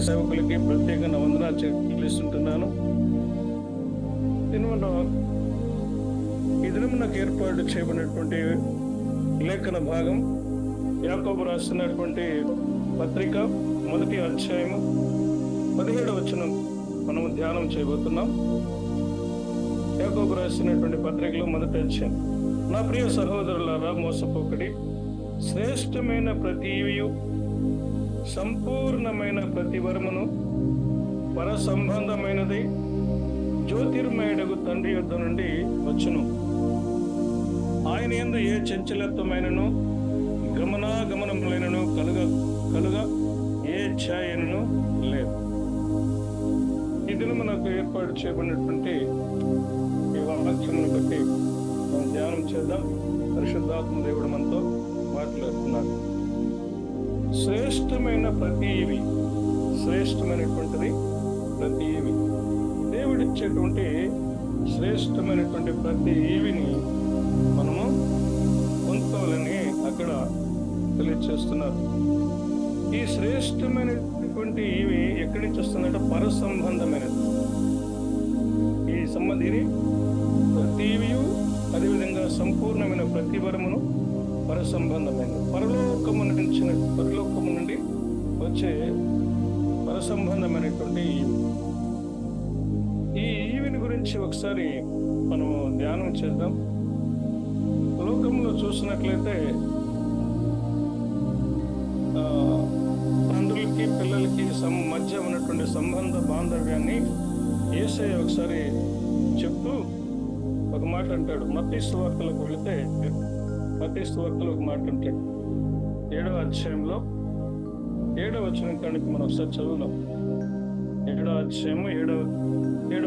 సేవకులకి ప్రత్యేక వందనాలు చెల్లిస్తుంటున్నాను. ఈ దినం నాకు ఏర్పాటు చేయబడినటువంటి లేఖన భాగం యాకోబు రాసినటువంటి పత్రిక 1వ అధ్యాయము 17వ వచనం మనము ధ్యానం చేయబోతున్నాం. యాకోబు రాసినటువంటి పత్రికలో 1వ అధ్యాయం. నా ప్రియ సహోదరులారా, మోసపోకడి, శ్రేష్టమైన ప్రతి ఈవియు సంపూర్ణమైన ప్రతి వరమును పర సంబంధమైనది జ్యోతిర్మయుడగు తండ్రి యొద్ద నుండి వచ్చును. ఆయన యందు ఏ చంచలత్వమైనను గమనాగమనములైనను కలుగ ఏ ఛాయను లేదు. ఈ దినం మనకు ఏర్పాటు చేయబడినటువంటి ఈ వాక్యమును బట్టి మనం ధ్యానం చేద్దాం. పరిశుద్ధాత్మ దేవుడు మనతో మాట్లాడుతున్నాడు. శ్రేష్టమైనటువంటిది ప్రతి ఈవి, దేవుడిచ్చేటువంటి శ్రేష్టమైనటువంటి ప్రతి ఈవిని మనము పొందుకోవాలని అక్కడ తెలియచేస్తున్నారు. ఈ శ్రేష్టమైనటువంటి ఈవి ఎక్కడి నుంచి వస్తుందంటే పర సంబంధమైనది. ఈ సంబంధిని ప్రతి ఈవియు, అదేవిధంగా సంపూర్ణమైన ప్రతి వరమును పర సంబంధమైనది. పరలోకము నుండి వచ్చే పర సంబంధమైనటువంటి ఈ ఈవిని గురించి ఒకసారి మనము ధ్యానం చేద్దాం. లోకంలో చూసినట్లయితే తండ్రులకి పిల్లలకి మధ్య ఉన్నటువంటి సంబంధ బాంధవ్యాన్ని యేసయ్య ఒకసారి చెప్తూ ఒక మాట అంటాడు. మత్తయి సువార్తలకు వెళితే మత్తయి సువార్తలో ఒక మాట అంటాడు. 7వ అధ్యాయంలో 7వ వచనం కాడికి మనం ఒకసారి చదువుదాం. 7వ అధ్యాయము 7వ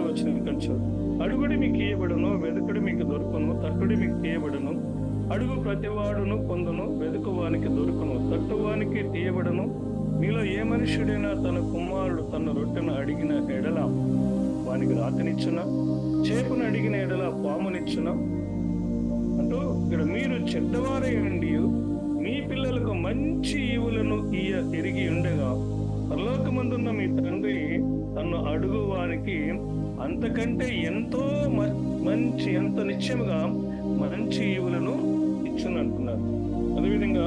వచనం కాడి చదువు. అడుగుడి మీకు ఇయ్యబడును, వెదుకుడి మీకు దొరుకును, తట్టుడి మీకు తీయబడును. అడుగు ప్రతివాడును పొందును, వెదుకువానికి దొరుకును, తట్టువానికి తీయబడును. మీలో ఏ మనుష్యుడైనా తన కుమారుడు తన రొట్టెను అడిగిన ఎడల వానికి రాతినిచ్చున, చేపను అడిగిన ఎడల పామునిచ్చున అంటూ ఇక్కడ మీరు చెడ్డవారై ఉండి మీ పిల్లలకు మంచి ఈవులను ఎరిగి ఉండగా పరలోకమందున్న మీ తండ్రి తన్ను అడుగు వారికి అంతకంటే ఎంతో ఎంత నిశ్చయముగా మంచి ఈవులను ఇచ్చునంటున్నారు. అదేవిధంగా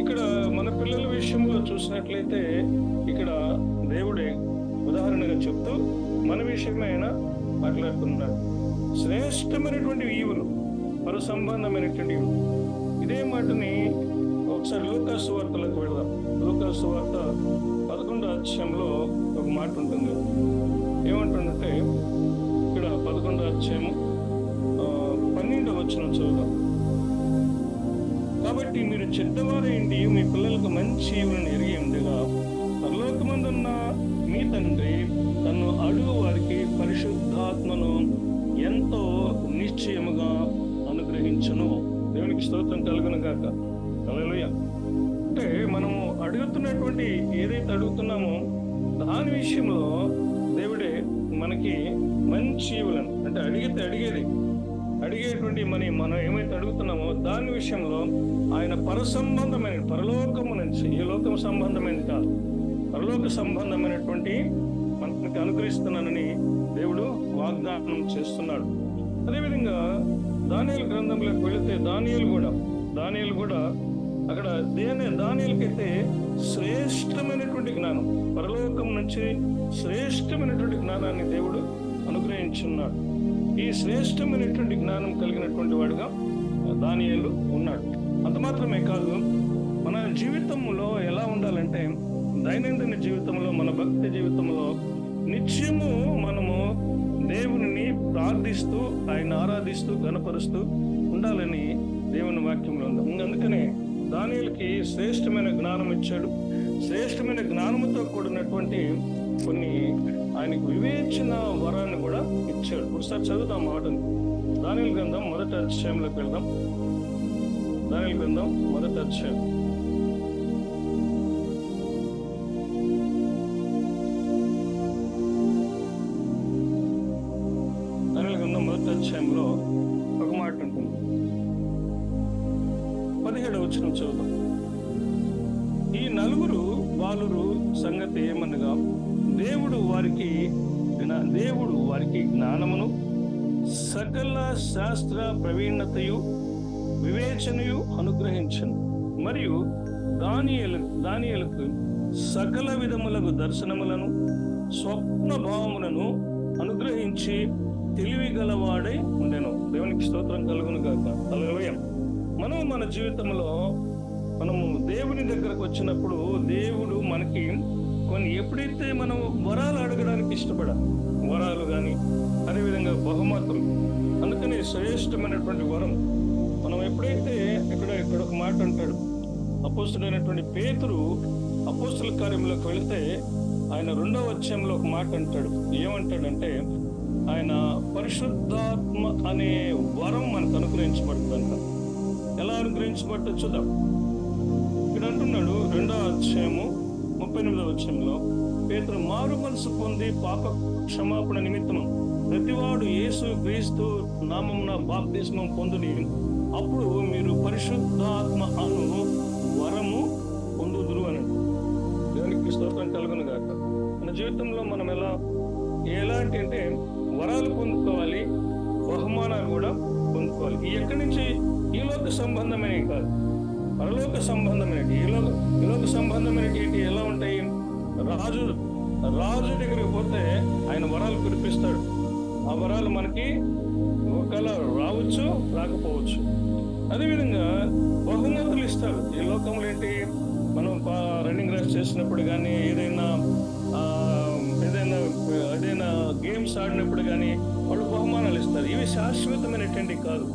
ఇక్కడ మన పిల్లల విషయంలో చూసినట్లయితే ఇక్కడ దేవుడే ఉదాహరణగా చెప్తూ మన విషయమే ఆయన మాట్లాడుతున్నాడు. శ్రేష్టమైనటువంటి ఈవులు, పర సంబంధమైనటువంటి ఈవులు. ఇదే మాటని ఒకసారి లూకా సువార్తలకు వెళదాం. లూకా సువార్త 11వ అధ్యాయంలో ఒక మాట ఉంటుంది. ఏమంటుందంటే ఇక్కడ 11వ అధ్యాయము 12వ వచనం చదువుదాం. కాబట్టి మీరు చెడ్డవారైండి మీ పిల్లలకు మంచి ఈవులను ఎరిగి ఉండగా పరలోకమందున్న మీ తండ్రి తను అడుగు వారికి పరిశుద్ధాత్మను ఎంతో నిశ్చయముగా అనుగ్రహించును. దేవునికి స్తోత్రం కలుగును గాక. హల్లెలూయా. అంటే మనము అడుగుతున్నటువంటి ఏదైతే అడుగుతున్నామో దాని విషయంలో దేవుడే మనకి మంచి ఈవులను, అంటే అడిగేటువంటి మనం ఏమైతే అడుగుతున్నామో దాని విషయంలో ఆయన పర సంబంధమైన, పరలోకము నుంచి, ఈ లోకం సంబంధమైనది కాదు, పరలోక సంబంధమైనటువంటి మనకి అనుగ్రహిస్తున్నానని దేవుడు వాగ్దానం చేస్తున్నాడు. అదేవిధంగా దానియేలు గ్రంథంలోకి వెళితే దానియేలు కూడా అక్కడ దానియేలుకైతే శ్రేష్టమైనటువంటి జ్ఞానం, పరలోకం నుంచి శ్రేష్టమైనటువంటి జ్ఞానాన్ని దేవుడు అనుగ్రహించున్నాడు. ఈ శ్రేష్టమైనటువంటి జ్ఞానం కలిగినటువంటి వాడుగా దానియేలు ఉన్నాడు. అంత మాత్రమే కాదు, మన జీవితంలో ఎలా ఉండాలంటే దైనందిన జీవితంలో, మన భక్తి జీవితంలో నిత్యము మనము దేవుని ప్రార్థిస్తూ, ఆయన ఆరాధిస్తూ, గణపరుస్తూ ఉండాలని దేవుని వాక్యంలో ఉంది. అందుకనే దానియేలుకి శ్రేష్టమైన జ్ఞానం ఇచ్చాడు. శ్రేష్టమైన జ్ఞానముతో కూడినటువంటి కొన్ని ఆయనకు వివేచన వరాన్ని కూడా ఇచ్చాడు. ఒకసారి చదువుతాం మాటను. దానియేలు గ్రంథం 1వ అధ్యాయంలోకి వెళ్దాం. దానియేలు గ్రంథం 1వ అధ్యాయం. దానియేలు గ్రంథం 1వ అధ్యాయంలో ఒక మాట ఉంటుంది. 17వ వచనం చదువుతాం. ఈ నలుగురు బాలురు సంగతి ఏమనగా దేవుడు వారికి జ్ఞానమును సకల శాస్త్ర ప్రవీణతయు వివేచనయు అనుగ్రహించను. మరియు దానియేలుకు సకల విధములకు దర్శనములను స్వప్న భావములను అనుగ్రహించి తెలివి గలవాడై ఉండెను. దేవునికి స్తోత్రం కలుగును గాక. హల్లెలూయా. మనం మన జీవితంలో మనము దేవుని దగ్గరకు వచ్చినప్పుడు దేవుడు మనకి ఎప్పుడైతే మనం వరాలు అడగడానికి ఇష్టపడాలి, వరాలు కానీ అదేవిధంగా బహుమతులు, అందుకని శ్రేష్టమైనటువంటి వరం మనం ఎప్పుడైతే ఇక్కడ ఒక మాట అంటాడు, అపోస్తుడైనటువంటి పేతురు అపోస్తుల కార్యంలోకి వెళితే ఆయన 2వ అధ్యాయంలో ఒక మాట అంటాడు. ఏమంటాడంటే ఆయన పరిశుద్ధాత్మ అనే వరం మనకు అనుగ్రహించబడుతుందంట. ఎలా అనుగ్రహించబడుతుందో చూద్దాం. ఇక్కడ అంటున్నాడు 2వ అధ్యాయము 38వ వచనంలో, పేతురు మారు మనసు పొంది పాప క్షమాపణ నిమిత్తము ప్రతివాడు యేసు క్రీస్తు నామమున బాప్తిస్మం పొందుని, అప్పుడు మీరు పరిశుద్ధాత్మ అను వరము పొందుదురు అని. దేవునికి స్తోత్రం కలుగును గాక. మన జీవితంలో మనం ఎలాంటి అంటే వరాలు పొందుకోవాలి, బహుమానాలు కూడా పొందుకోవాలి. ఎక్కడి నుంచి? ఈ లోక సంబంధమైనవి కాదు, పరలోక సంబంధమైనవి. ఈ లోక సంబంధమైనవి ఎలా ఉంటాయి? రాజు దగ్గరికి పోతే ఆయన వరాలు కురిపిస్తాడు. ఆ వరాలు మనకి ఒకవేళ రావచ్చు, రాకపోవచ్చు. అదేవిధంగా బహుమతులు ఇస్తారు. ఈ లోకంలో ఏంటి, మనం రన్నింగ్ రేస్ చేసినప్పుడు కానీ ఏదైనా గేమ్స్ ఆడినప్పుడు కానీ వాళ్ళు బహుమానాలు ఇస్తారు. ఇవి శాశ్వతమైనటువంటి కాదు,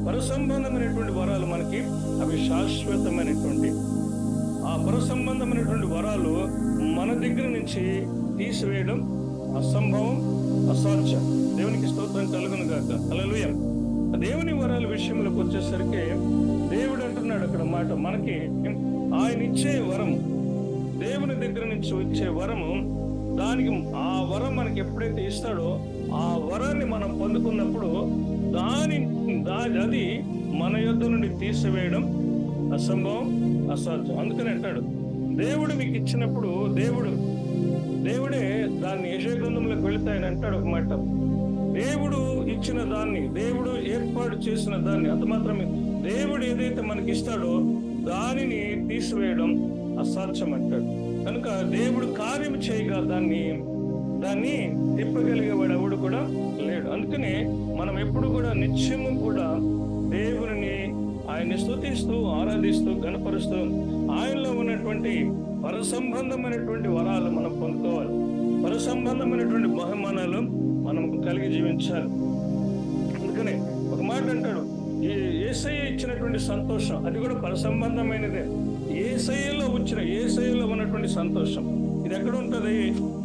పరసంబంధమైనటువంటి వరాలు మనకి అవి శాశ్వతమైనటువంటి. ఆ పరసంబంధమైనటువంటి వరాలు మన దగ్గర నుంచి తీసివేయడం అసంభవం, అసాధ్యం. దేవునికి స్తోత్రం కలుగును గాక. హల్లెలూయా. దేవుని వరాల విషయంలోకి వచ్చేసరికి దేవుడు అంటున్నాడు అక్కడ మాట, మనకి ఆయన ఇచ్చే వరం, దేవుని దగ్గర నుంచి వచ్చే వరము, దానికి ఆ వరం మనకి ఎప్పుడైతే ఇస్తాడో ఆ వరాన్ని మనం పొందుకున్నప్పుడు అది మన యొద్ద నుండి తీసివేయడం అసంభవం, అసాధ్యం. అందుకని అంటాడు, దేవుడు మీకు ఇచ్చినప్పుడు దేవుడే దాన్ని యెషయా గ్రంథంలోకి వెళితే ఆయన అంటాడు ఒక మాట, దేవుడు ఇచ్చిన దాన్ని, దేవుడు ఏర్పాటు చేసిన దాన్ని, అంత మాత్రమే దేవుడు ఏదైతే మనకి ఇస్తాడో దానిని తీసివేయడం అసాధ్యం అంటాడు. కనుక దేవుడు కార్యం చేయగా దాన్ని తిప్పగలిగేవాడు ఎవడు కూడా లేడు. అందుకనే మనం ఎప్పుడు కూడా నిత్యము కూడా దేవుని ఆయన్ని స్తుతిస్తూ, ఆరాధిస్తూ, గణపరుస్తూ ఆయనలో ఉన్నటువంటి పరసంబంధమైనటువంటి వరాలు మనం పొందుకోవాలి, పరసంబంధమైనటువంటి బహుమానాలు మనం కలిగి జీవించాలి. అందుకనే ఒక మాట అంటాడు, ఈ యేసయ్య ఇచ్చినటువంటి సంతోషం అది కూడా పరసంబంధమైనదే. యేసయ్యలో ఉన్నటువంటి సంతోషం ఇది ఎక్కడ ఉంటుంది?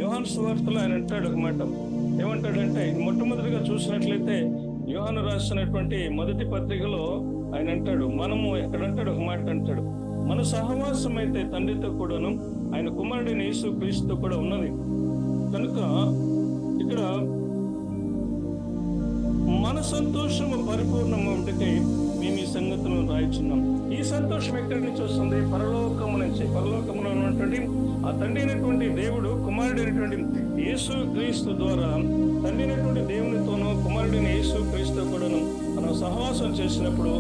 యోహాను సువార్తలో ఆయన అంటాడు ఒక మాట, ఏమంటాడంటే, మొట్టమొదటిగా చూసినట్లయితే యోహాను రాసినటువంటి మొదటి పత్రికలో ఆయన అంటాడు, మనము ఎక్కడంటాడు ఒక మాట అంటాడు, మన సహవాసం అయితే తండ్రితో కూడాను ఆయన కుమారుడైన యేసు క్రీస్తుతో కూడా ఉన్నది. కనుక ఇక్కడ మన సంతోషము పరిపూర్ణమవుటకై మేము ఈ సంగతులను రాయిచున్నాం. ఈ సంతోషం ఎక్కడి నుంచి వస్తుంది? పరలోకము నుంచి. పరలోకములో ఉన్నటువంటి ఆ తండ్రి అయినటువంటి దేవుడు కుమారుడైనటువంటి యేసు క్రీస్తు ద్వారా తండ్రి అయినటువంటి దేవునితోనూ కుమారుడైన యేసు క్రీస్తు కూడాను మనం సహవాసం చేసినప్పుడు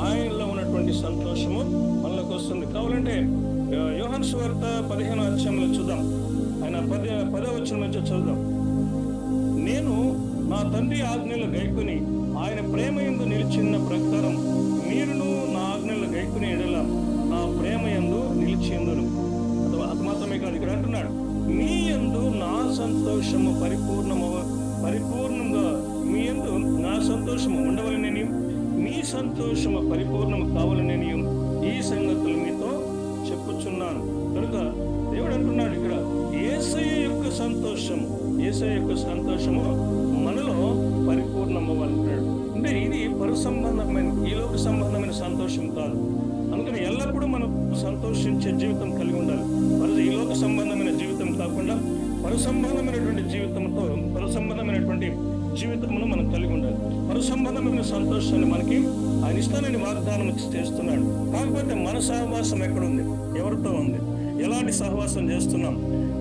ఆయనలో ఉన్నటువంటి సంతోషము మనలోకి వస్తుంది. కావాలంటే యోహాను సువార్త 15వ అధ్యాయంలో చూద్దాం. ఆయన 10వ వచనం నుంచి చదువుదాం. నేను నా తండ్రి ఆజ్ఞలు గైకొని ఆయన ప్రేమ యందు నిలిచిన ప్రకారం మీరును నా ఆజ్ఞలు గైకునే ఎడల నా ప్రేమ యందు నిలిచిందును. అది మాత్రమే కాదు, ఇక్కడ అంటున్నాడు, మీ యందు నా సంతోషము పరిపూర్ణంగా మీ యందు నా సంతోషము ఉండవలనని, మీ సంతోషము పరిపూర్ణము కావాలనని ఈ సంగతులు మీతో చెప్పుచున్నాను. కనుక దేవుడు అంటున్నాడు ఇక్కడ, యేసయ్య యొక్క సంతోషము మనలో పరిపూర్ణమవ్వాలంటాడు. అంటే ఇది పరసంబంధమైన, ఈ లోక సంబంధమైన సంతోషం కాదు. అందుకని ఎల్లప్పుడూ మనం సంతోషించే జీవితం కలిగి ఉండాలి. ఈ లోక సంబంధమైన జీవితం కాకుండా పరసంబంధమైనటువంటి జీవితమును మనం కలిగి ఉండాలి. పరసంబంధమైన సంతోషాన్ని మనకి ఆయన ఇస్తానని వాగ్దానం చేస్తున్నాడు. కాకపోతే మన సహవాసం ఎక్కడుంది? ఎవరితో ఉంది? ఎలాంటి సహవాసం చేస్తున్నాం,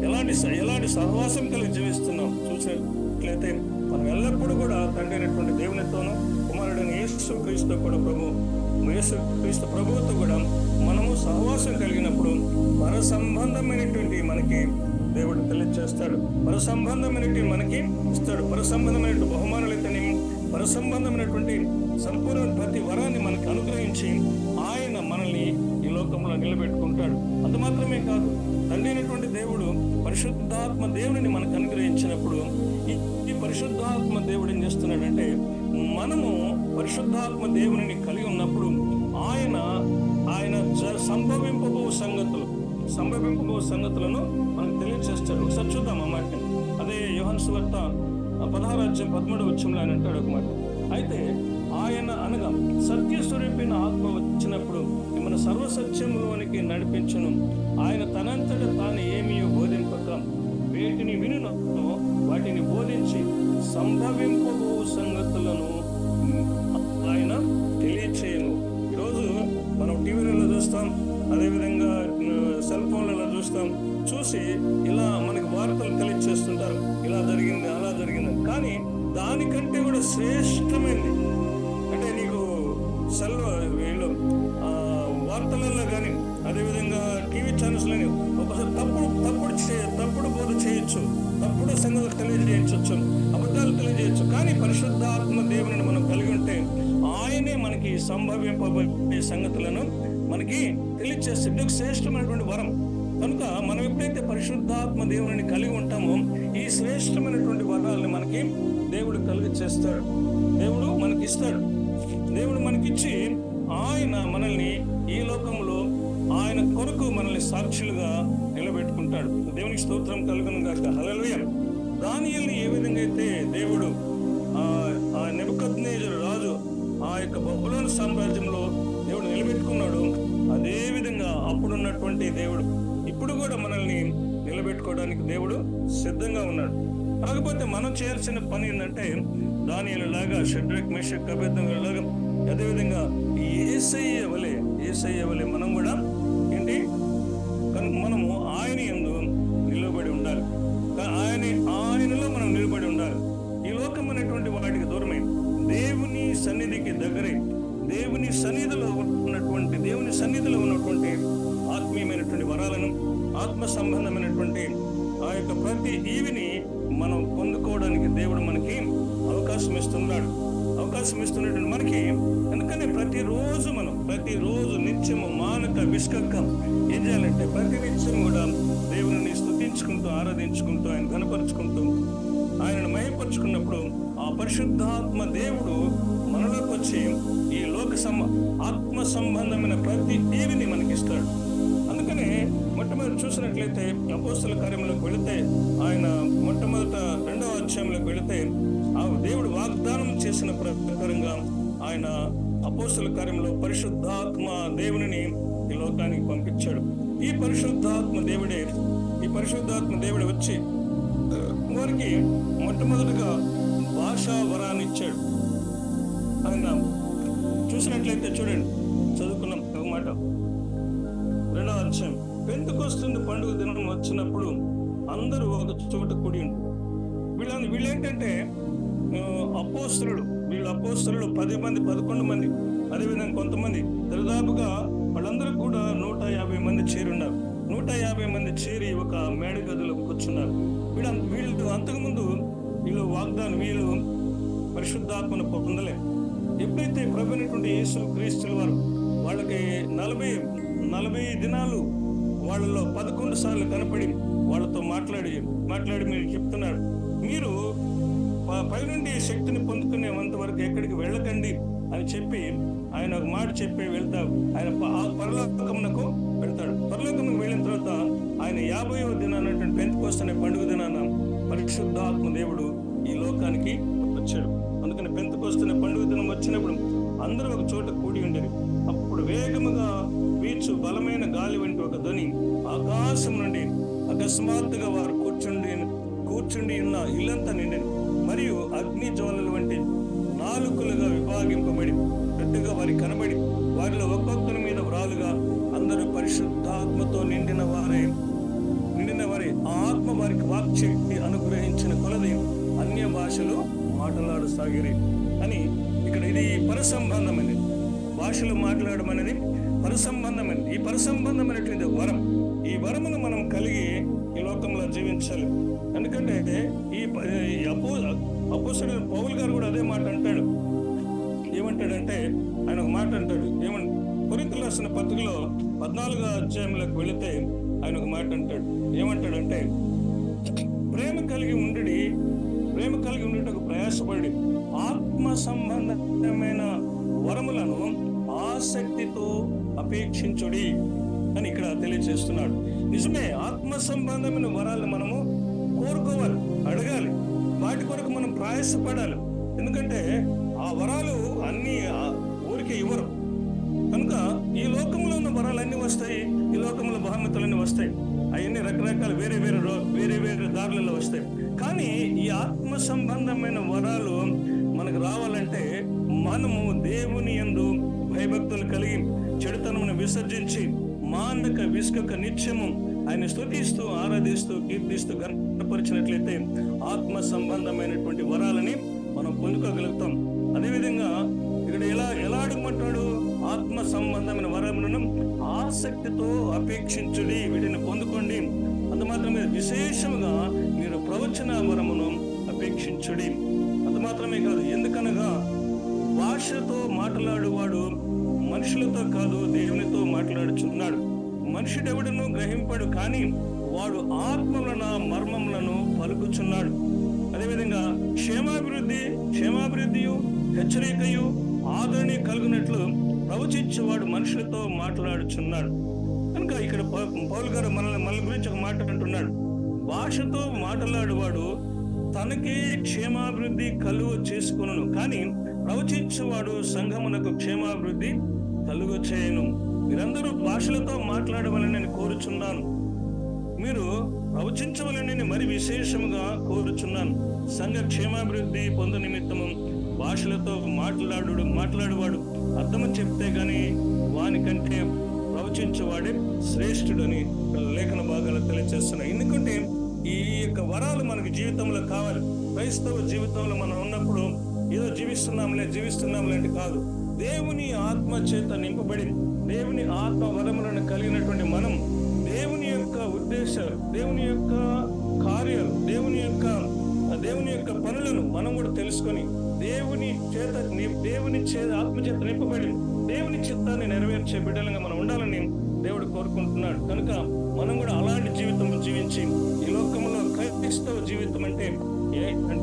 ఎలాంటి సహవాసం కలిగి జీవిస్తున్నాం చూసినట్లయితే మనం ఎల్లప్పుడూ కూడా తండ్రి అయినటువంటి దేవునితోనూ కుమారుడైన యేసు క్రీస్తు ప్రభువుతో కూడా మనము సహవాసం కలిగినప్పుడు పర సంబంధమైనటువంటి మనకి దేవుడు తెలియజేస్తాడు. పర సంబంధమైనటువంటి మనకి ఇస్తాడు. పర సంబంధమైనటువంటి బహుమానాలైతేనే, పర సంబంధమైనటువంటి సంపూర్ణ ప్రతి వరాన్ని మనకు అనుగ్రహించి ఆయన మనల్ని ఈ లోకంలో నిలబెట్టుకుంటాడు. అంత మాత్రమే కాదు, తండ్రి అయినటువంటి దేవుడు పరిశుద్ధాత్మ దేవుడిని మనకు అనుగ్రహించినప్పుడు ఈ పరిశుద్ధాత్మ దేవుడు ఏం చేస్తున్నాడంటే, మనము పరిశుద్ధాత్మ దేవుని కలిగి ఉన్నప్పుడు ఆయన సంభవింపబో సంగతులను మనకు తెలియజేస్తాడు. ఒకసారి చూద్దాం ఆ మాట. అదే యోహాను సువార్త 16:13 ఆయన అంటాడు ఒక మాట. అయితే ఆయన అనగా సత్యస్వరూపైన ఆత్మ వచ్చినప్పుడు మన సర్వసత్యంలోనికి నడిపించును. ఆయన తనంతట తాను ఏమీ బోధింపక వేటిని వినును వాటిని బోధించి సంభవింపబో సంగతులను ఆయన తెలియచేయను. ఈరోజు మనం టీవీలలో చూస్తాం, అదేవిధంగా సెల్ ఫోన్లలో చూసి ఇలా మనకి వార్తలు తెలియచేస్తుంటారు, ఇలా జరిగింది అలా జరిగింది. కానీ దానికంటే కూడా శ్రేష్టమైనది అంటే నీకు వీళ్ళు వార్తలలో కానీ అదేవిధంగా టీవీ ఛానల్స్లోని ఒకసారి తప్పుడు బోధ చేయొచ్చు, తప్పుడు సంగతులు తెలియజేయచ్చు, అబద్ధాలు తెలియజేయచ్చు. కానీ పరిశుద్ధాత్మ దేవుని మనం కలిగి ఉంటే ఆయనే మనకి సంభవింపబడే సంగతులను మనకి తెలియజేస్తే ఇది ఒక శ్రేష్టమైనటువంటి వరం. కనుక మనం ఎప్పుడైతే పరిశుద్ధాత్మ దేవుని కలిగి ఉంటామో ఈ శ్రేష్టమైనటువంటి వరాలని మనకి దేవుడు కలిగి చేస్తాడు, దేవుడు మనకిస్తాడు. దేవుడు మనకిచ్చి ఆయన మనల్ని ఈ లోకంలో ఆయన కొరకు మనల్ని సాక్షులుగా నిలబెట్టుకుంటాడు. దేవునికి స్తోత్రం కలుగును గాక. హల్లెలూయా. దానియేలుని ఏ విధంగా అయితే దేవుడు ఆ నెబుకద్నెజరు రాజు ఆ యొక్క బబులోను సామ్రాజ్యంలో దేవుడు నిలబెట్టుకున్నాడు, అదే విధంగా అప్పుడున్నటువంటి దేవుడు ఇప్పుడు కూడా మనల్ని నిలబెట్టుకోవడానికి దేవుడు సిద్ధంగా ఉన్నాడు. కాకపోతే మనం చేయాల్సిన పని ఏంటంటే దానియేలు లాగా, షడ్రక్ మేషక్ అబేద్నెగో లాగా, అదేవిధంగా యేసయ్య వలె మనం కూడా ఏంటి మనము ఆయన యందు నిలబడి ఉండాలి. ఆయనలో మనం నిలబడి ఉండాలి. ఈ లోకం అనేటువంటి వాటికి దూరమై దేవుని సన్నిధికి దగ్గరై దేవుని సన్నిధిలో ఉన్నటువంటి ఆత్మీయమైనటువంటి వరాలను, ఆత్మ సంబంధమైనటువంటి ఆ యొక్క ప్రతి ఈవిని మనం పొందుకోవడానికి దేవుడు మనకి అవకాశం ఇస్తున్నటువంటి మనకి. ఎందుకని ప్రతిరోజు నిత్యము మానక విస్కక్క ఏం చేయాలంటే ప్రతి నిత్యం కూడా దేవుని స్తుతించుకుంటూ, ఆరాధించుకుంటూ, ఆయన ఘనపరుచుకుంటూ, ఆయనను మహిమపరుచుకున్నప్పుడు ఆ పరిశుద్ధాత్మ దేవుడు మనలోకి వచ్చి ఈ ఆత్మ సంబంధమైన ప్రతి ఈవిని మనకిస్తాడు. అందుకనే మొట్టమొదటి చూసినట్లయితే అపోస్తల కార్యంలోకి వెళితే ఆయన మొట్టమొదట 2వ అధ్యాయంలోకి వెళితే ఆ దేవుడు వాగ్దానం చేసిన ప్రకారంగా ఆయన అపోస్తల కార్యంలో పరిశుద్ధాత్మ దేవుని ఈ లోకానికి పంపించాడు. ఈ పరిశుద్ధాత్మ దేవుడే వచ్చి వారికి మొట్టమొదటిగా భాషా వరాన్ని ఇచ్చాడు. ఆయన చూసినట్లయితే చూడండి, చదువుకున్నాం ఒక మాట 2వ అధ్యాయం. పెంతెకొస్తు పండుగ దినం వచ్చినప్పుడు అందరూ ఒక చోట కూడి ఉంటారు. వీళ్ళేంటంటే అపోస్తలులు 10 మంది 11 మంది, అదేవిధంగా కొంతమంది దాదాపుగా వాళ్ళందరూ కూడా 150 మంది చేరి ఉన్నారు. 150 మంది చేరి ఒక మేడ గదిలో కూర్చున్నారు. వీళ్ళు అంతకుముందు వీళ్ళు పరిశుద్ధాత్మను పొందలే. ఎప్పుడైతే ప్రభువైనటువంటి యేసు క్రీస్తుల వారు వాళ్ళకి 40 దినాలు వాళ్ళలో 11 సార్లు కనపడి వాళ్ళతో మాట్లాడి మీరు చెప్తున్నారు, మీరు పైనుండి శక్తిని పొందుకునేంత వరకు ఎక్కడికి వెళ్ళకండి అని చెప్పి ఆయన ఒక మాట చెప్పి వెళ్తాడు. ఆయన పరలోకమునకు వెళ్తాడు. పరలోకమునకు వెళ్ళిన తర్వాత ఆయన 50వ దినాన్నటువంటి పెంతెకొస్తు అనే పండుగ దినాన పరిశుద్ధాత్మ దేవుడు ఈ లోకానికి వచ్చాడు. అందుకని పెంతెకొస్తు అనే పండుగ దినం వచ్చినప్పుడు అందరూ ఒక చోట కూడి ఉండేది. అప్పుడు వేగముగా వీచు బలమైన గాలి వంటి ఒక ధ్వని ఆకాశం నుండి అకస్మాత్తుగా వారు కూర్చుండి ఉన్న ఇల్లంతా నిండింది. మరియు అగ్ని జ్వాలల వంటి నాలుకలుగా విభాగింపబడి పెద్దగా వారికి కనబడి వారిలో ఒక్కొక్కరి మీద వ్రాలుగా అందరూ పరిశుద్ధాత్మతో నిండిన వారి ఆ ఆత్మ వారికి వాక్శక్తి అనుగ్రహించిన కొలది అన్య భాషలు మాట్లాడసాగిరి అని ఇక్కడ ఇది పరసంబంధమైనది. భాషలు మాట్లాడడం అనేది పరసంబంధమైనది. ఈ పరసంబంధమైనటువంటి వరం, ఈ వరమును మనం కలిగి ఈ లోకంలో జీవించాలి. ఎందుకంటే ఈ అపోస్తలుడైన పౌలు గారు కూడా అదే మాట అంటాడు. ఏమంటాడంటే ఆయన ఒక మాట అంటాడు, కొరింథీయులకు రాసిన పత్రికలో 14వ అధ్యాయంలోకి వెళితే ఆయన ఒక మాట అంటాడు. ఏమంటాడంటే, ప్రేమ కలిగి ఉండుటకు ప్రయాసపడి ఆత్మ సంబంధమైన వరములను ఆసక్తితో అపేక్షించుడి అని ఇక్కడ తెలియజేస్తున్నాడు. నిజమే, ఆత్మ సంబంధమైన వరాలను మనము కోరుకోవాలి, అడగాలి, వాటి కొరకు మనం ప్రయాసపడాలి. ఎందుకంటే ఆ వరాలు అన్ని ఊరికే ఇవ్వరు కనుక ఈ లోకంలో ఉన్న వరాలు అన్ని వస్తాయి, ఈ లోకంలో బహుమతులన్నీ వస్తాయి, అవన్నీ రకరకాల వేరే వేరే దారులలో వస్తాయి. కానీ ఈ ఆత్మ సంబంధమైన వరాలు మనకు రావాలంటే మనము దేవుని యందు భయభక్తులు కలిగి చెడుతనమును విసర్జించి మానక విసుకక నిత్యము ఆయన స్తుతిస్తూ ఆరాధిస్తూ కీర్తిస్తూ గణపరిచినట్లయితే ఆత్మ సంబంధమైనటువంటి వరాలని మనం పొందుకోగలుగుతాం. అదేవిధంగా ఇక్కడ ఎలా అడగమంటాడు? ఆత్మ సంబంధమైన వరములను ఆసక్తితో అపేక్షించుడి, వీటిని పొందుకోండి. అంత మాత్రమే, విశేషంగా మీరు ప్రవచన వరమును అపేక్షించుడి. అంత మాత్రమే కాదు, ఎందుకనగా భాషతో మాట్లాడువాడు మనుషులతో కాదు దేవునితో మాట్లాడుచున్నాడు. మనుషుడెవడను గ్రహింపడు, కానీ వాడు ఆత్మలను మర్మములను పలుకుచున్నాడు. అదేవిధంగా క్షేమాభివృద్ధియు హెచ్చరికయు ఆదరణ కలుగునట్లు ప్రవచించేవాడు మనుషులతో మాట్లాడుచున్నాడు. కనుక ఇక్కడ పౌలు గారు మన గురించి ఒక మాట అంటున్నాడు. భాషతో మాట్లాడేవాడు తనకే క్షేమాభివృద్ధి కలుగ చేసుకును, కానీ ప్రవచించేవాడు సంఘమునకు క్షేమాభివృద్ధి కలుగ చేయను. మీరందరూ భాషలతో మాట్లాడవాలని నేను కోరుచున్నాను, మీరు ప్రవచించవలనని మరి విశేషముగా కోరుచున్నాను. సంఘ క్షేమాభివృద్ధి పొందు నిమిత్తము భాషలతో మాట్లాడువాడు అర్థము చెప్తే గాని వానికంటే ప్రవచించేవాడే శ్రేష్ఠుడని లేఖన భాగాలు తెలియజేస్తున్నాయి. ఎందుకంటే ఈ యొక్క వరాలు మనకి జీవితంలో కావాలి. క్రైస్తవ జీవితంలో మనం ఉన్నప్పుడు ఏదో జీవిస్తున్నాంలే అంటే కాదు. దేవుని ఆత్మ చేత నింపబడి దేవుని ఆత్మ వరములను కలిగినటువంటి మనం దేవుని యొక్క ఉద్దేశాలు, దేవుని యొక్క కార్యాలు, దేవుని యొక్క పనులను మనం కూడా తెలుసుకొని దేవుని చేత ఆత్మ చేత నింపబడి దేవుని చిత్తాన్ని నెరవేర్చే బిడ్డలుగా మనం ఉండాలని దేవుడు కోరుకుంటున్నాడు. కనుక మనం కూడా అలాంటి జీవితం జీవించి ఈ లోకంలో క్రైస్తవ జీవితం అంటే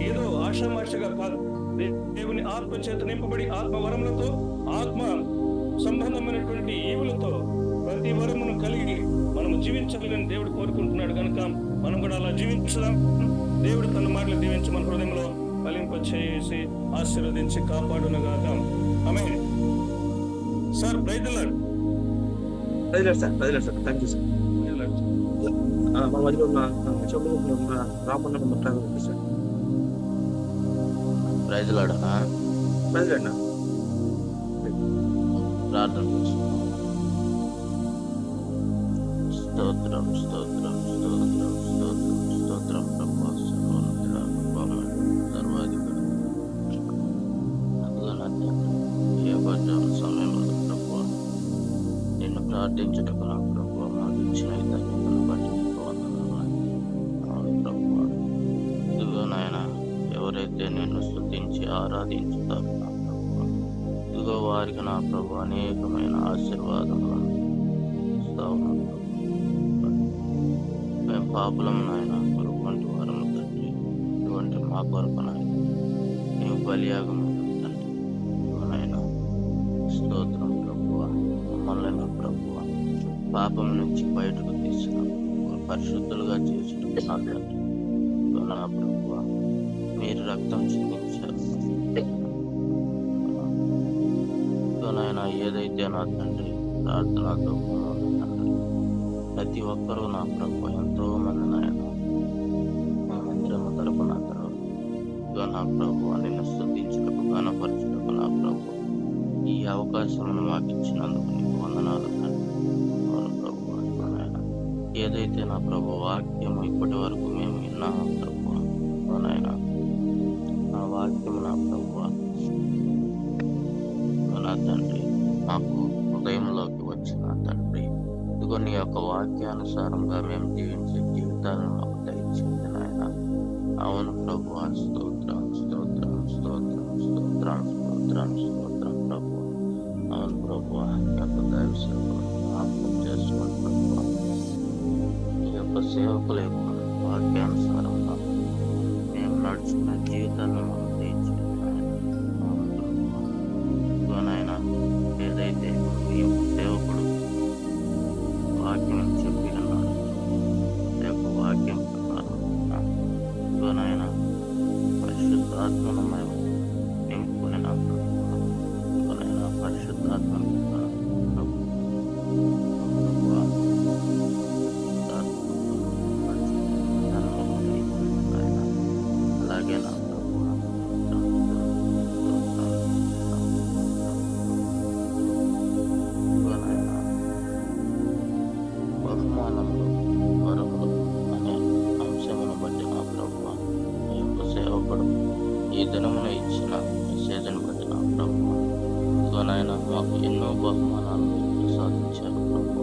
ఏదో ఆషామాషగా కాదు, దేవుని ఆత్మ చేత నింపబడి ఆత్మ వరములతో ఆత్మ సంబంధమైనటువంటి ఈవులతో ప్రతి వరమును కలిగి మనం జీవించాలని దేవుడు కోరుకుంటున్నాడు. కనుక మనం కూడా అలా జీవించడం. దేవుడు తన మాటలు దీవించి మన హృదయంలో ఫలింపచేసి ఆశీర్వదించి కాపాడునగాక. ఆమేన్. Sir praise the lord. Sir thank you sir. మన మధ్యలో ఉన్న రామన్న సార్. Praise lord. ప్రార్థన. స్తోత్రం స్తోత్రం స్తోత్రం స్తోత్రం స్తోత్రం ప్రభు సర్వాధికారి ఏ భజన సమయంలో ప్రభు నిన్ను ప్రార్థించుటకు నా ప్రభు మాకు ఇచ్చిన ధన్యతను బట్టి ప్రభు ఇదిగో నాయన ఎవరైతే నిన్ను స్తుతించి ఆరాధించుతారో నా ప్రభు ఇదిగో వారికి నా ప్రభు అనేకమైన ఆశీర్వాదములను ఇస్తావు. మేము పాపులం నాయన, కొరకు వారము తండ్రి, ఇటువంటి మా కొరకు నాయన నీవు బలియాగమైన తండ్రి నాయన. స్తోత్రం ప్రభువా. మమ్మల్ని ప్రభువా పాపం నుంచి బయటకు తీసిన పరిశుద్ధులుగా చేసుకుంటున్నాను తండ్రి. నా ప్రభువా మీరు రక్తం చిందించారు నాయన. ఏదైతే నా తండ్రి ప్రార్థనతో తండ్రి ప్రతి ఒక్కరూ నా ప్రభు ఎంతో మంది నాయన మా మందిరము తరపున నా ప్రభు నిన్ను స్తుతించుటకు గణపరచుటకు నా ప్రభు ఈ అవకాశమును మాకు ఇచ్చినందుకు నీకు వందనాలు తండ్రి. ఏదైతే నా ప్రభు వాక్యం ఇప్పటి వరకు మేము విన్నాము ప్రభు నాయన, ఆ వాక్యం నా ప్రభు నా తండ్రి మాకు హృదయంలోకి వచ్చిన తండ్రి, ఇదిగో నీ యొక్క వాక్యానుసారంగా మేము జీవించే జీవితాలను మాకు దయచేయండి నాయన. అవును ప్రభు, స్తోత్రం స్తోత్రం స్తోత్రం స్తోత్రం స్తోత్రం స్తోత్రం ప్రభు. అవును ప్రభు, ఈ యొక్క దైవ సేవకులను జ్ఞాపకం చేసుకోండి ప్రభు. ఈ యొక్క సేవకుల యొక్క వాక్యానుసారంగా మేము నడుచుకున్న జీవితాలను మాకు దయచేయండి నాయన. అవును ప్రభు, ఇదిగో నాయన, ఏదైతే ఈ యొక్క సేవకుడు వాక్యం చెప్పి అన్నాడు, ఈ యొక్క వాక్యం ప్రకారం ఇదిగో నాయన పరిశుద్ధాత్మను మేము నింపుకుని నా ప్రభు, ఇదిగో నాయన పరిశుద్ధాత్మను అలాగే నా ప్రభు బహుమానములు వరములు అనే అంశమును బట్టి నా ప్రభు, ఈ యొక్క సేవకుడు ఈ దినమున ఇచ్చిన మెసేజ్ని బట్టి నా ప్రభు, ఇదిగో నాయన మాకు ఎన్నో బహుమానాలు మీరు ప్రసాదించారు ప్రభు.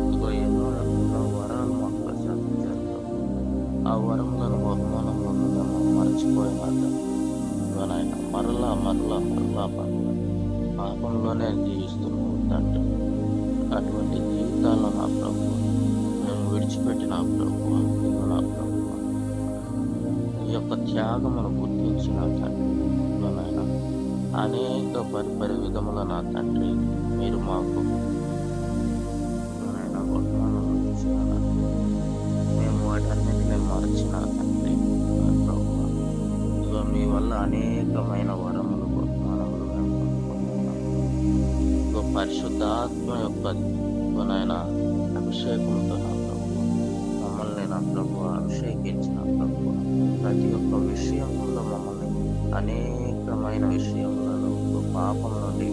ఇదిగో ఎన్నో వరాలు మాకు ప్రసాదించారు ప్రభు. ఆ వరములను బహుమానములను మేము మర్చిపోయినా ఇదిగో నాయన మరలా మరలా మరలా మరలా పాపంలోనే జీవిస్తున్నాము తండ్రి. అటువంటి జీవితాల్లో నా ప్రభు మేము విడిచిపెట్టిన ప్రభు, ఇదిగో నా ప్రభు ఈ యొక్క త్యాగమును గుర్తించిన తండ్రి, ఇదిగో నాయన అనేక పరిపరి విధముల నా తండ్రి మీరు మాకు నాయన బహుమానాలు ఇచ్చిన తండ్రి. మేము వాటన్నిటిని మరచిన తండ్రి నా ప్రభు, ఇదిగో మీ వల్ల అనేకమైన వరములు బహుమానములు మేము పొందుకున్నాం. ఇదిగో పరిశుద్ధాత్మ యొక్క ఇదిగో నాయన అభిషేకంతో నా ప్రభు మమ్మల్ని నా ప్రభు అభిషేకించిన ప్రభు, ప్రతి ఒక్క విషయంలో మమ్మల్ని అనేకమైన విషయములలో పాపం నుండి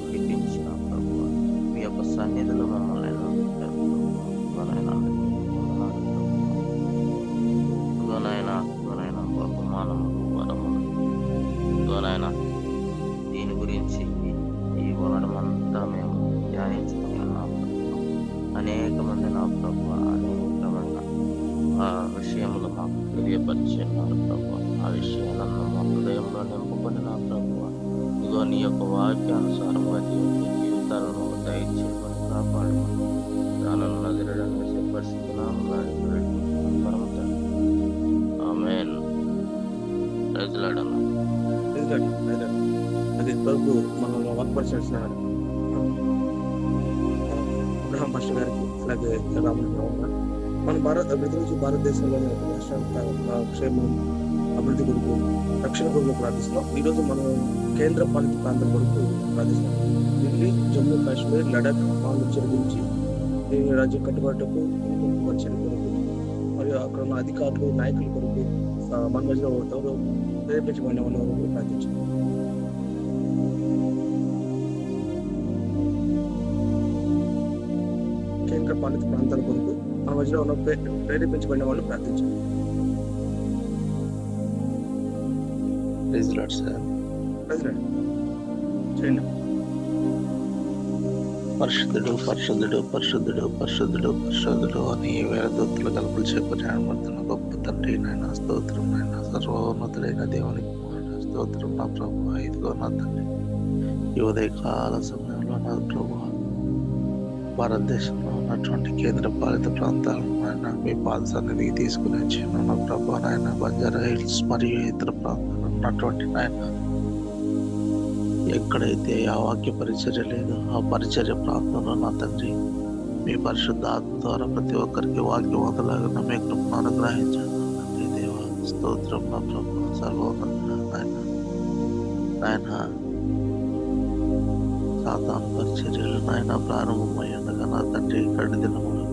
విడిపించిన ప్రభు, మీ యొక్క సన్నిధిలో మమ్మల్ని నిలబెట్టారు ప్రభు. ఇదిగోనైనా బహుమానములు వరములు ఇదిగోనైనా దీని గురించి ఈ వారమంతా మేము ధ్యానించుకుని ఉన్నాం ప్రభు. అనేక మంది నా ప్రభు అనేకమైన విషయములు మాకు తెలియపరిచి ఉన్నారు ప్రభు. ఆ విషయాలను మా హృదయంలో నింపుకొని నా ప్రభు, ఇదిగో నీ యొక్క వాక్యానుసారంగా జీవితాలను దయచేయమని కాపాడమని దానిని నజరేయుడైన యేసు పరిశుద్ధ నామములో అడిగి పరమ తండ్రి. ఆమేన్. ప్రైజ్ లార్డ్ అన్న. అది ప్రభు మనం వర్క్పరిచిన అబ్రహాం మాస్టర్ గారికి, అలాగే రామన్ మన భారతదేశంలోని రాష్ట్రాల క్షేమం అభివృద్ధి కొరకు, రక్షణ కొరకు ప్రార్థిస్తున్నాం. ఈరోజు మనం కేంద్ర పాలిత ప్రాంతం కొరకు ప్రార్థిస్తున్నాం. ఢిల్లీ, జమ్మూ కాశ్మీర్, లడాక్, పాండిచేరి గురించి దీని రాజ్యం కట్టుబాటుకు వచ్చే కొరకు మరియు అక్కడ ఉన్న అధికారులు, నాయకుల కొరకు మన మధ్యలో ఎవరు ప్రేరేపించబడిన వాళ్ళ వరకు ప్రార్థించాం. కేంద్ర పాలిత ప్రాంతాల కొరకు మన మధ్యలో ఉన్న ప్రేరేపించబడిన వాళ్ళు ప్రార్థించాం. Praise lord sir. చేయండి. పరిశుద్ధుడు పరిశుద్ధుడు పరిశుద్ధుడు పరిశుద్ధుడు పరిశుద్ధుడు అని వేల దూతలు కలుపులు చేపట్టిన గొప్ప తండ్రి నాయన స్తోత్రం. నాయన సర్వోన్నతుడైన దేవునికి స్తోత్రం. నా ప్రభు, ఇదిగో నా తండ్రి ఈ ఉదయకాల సమయంలో నా ప్రభు భారతదేశంలో ఉన్నటువంటి కేంద్ర పాలిత ప్రాంతాలను నాయన మీ పాద సన్నిధికి తీసుకుని వచ్చాను నా ప్రభు. నాయన బంజారా హిల్స్ మరియు ఇతర ప్రాంతాలు ఉన్నటువంటి నాయన ఎక్కడైతే ఆ వాక్య పరిచర్య లేదో ఆ పరిచర్య ప్రాంతంలో నా తండ్రి మీ పరిశుద్ధ ఆత్మ ద్వారా ప్రతి ఒక్కరికి వాక్యం వదలాగా మీ కృపను అనుగ్రహించండి తండ్రి. దేవ స్తోత్రం. నా ప్రభు సర్వోన్నతుడు నాయన సాతాను పరిచర్యలు నాయన ప్రారంభమై ఉండగా నా తండ్రి గడి దినములు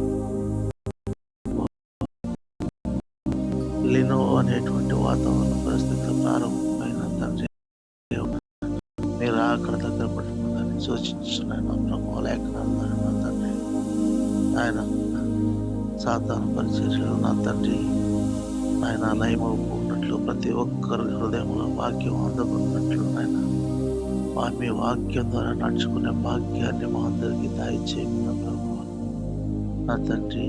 లినో అనేటువంటి వాతావరణ పరిస్థితులు ప్రారంభమైన తండ్రి మీరు అక్కడ దగ్గర పట్టుకున్నదాన్ని సూచించున్నాయి నా ప్రభు లేఖనాలు నా తండ్రి. ఆయన సాతాను పరిచర్యలు నా తండ్రి ఆయన లయమవుకున్నట్లు ప్రతి ఒక్కరి హృదయంలో వాక్యం అందబడినట్లు ఆయన మీ వాక్యం ద్వారా నడుచుకునే భాగ్యాన్ని మా అందరికీ దయచేయమన్న ప్రభువా. నా తండ్రి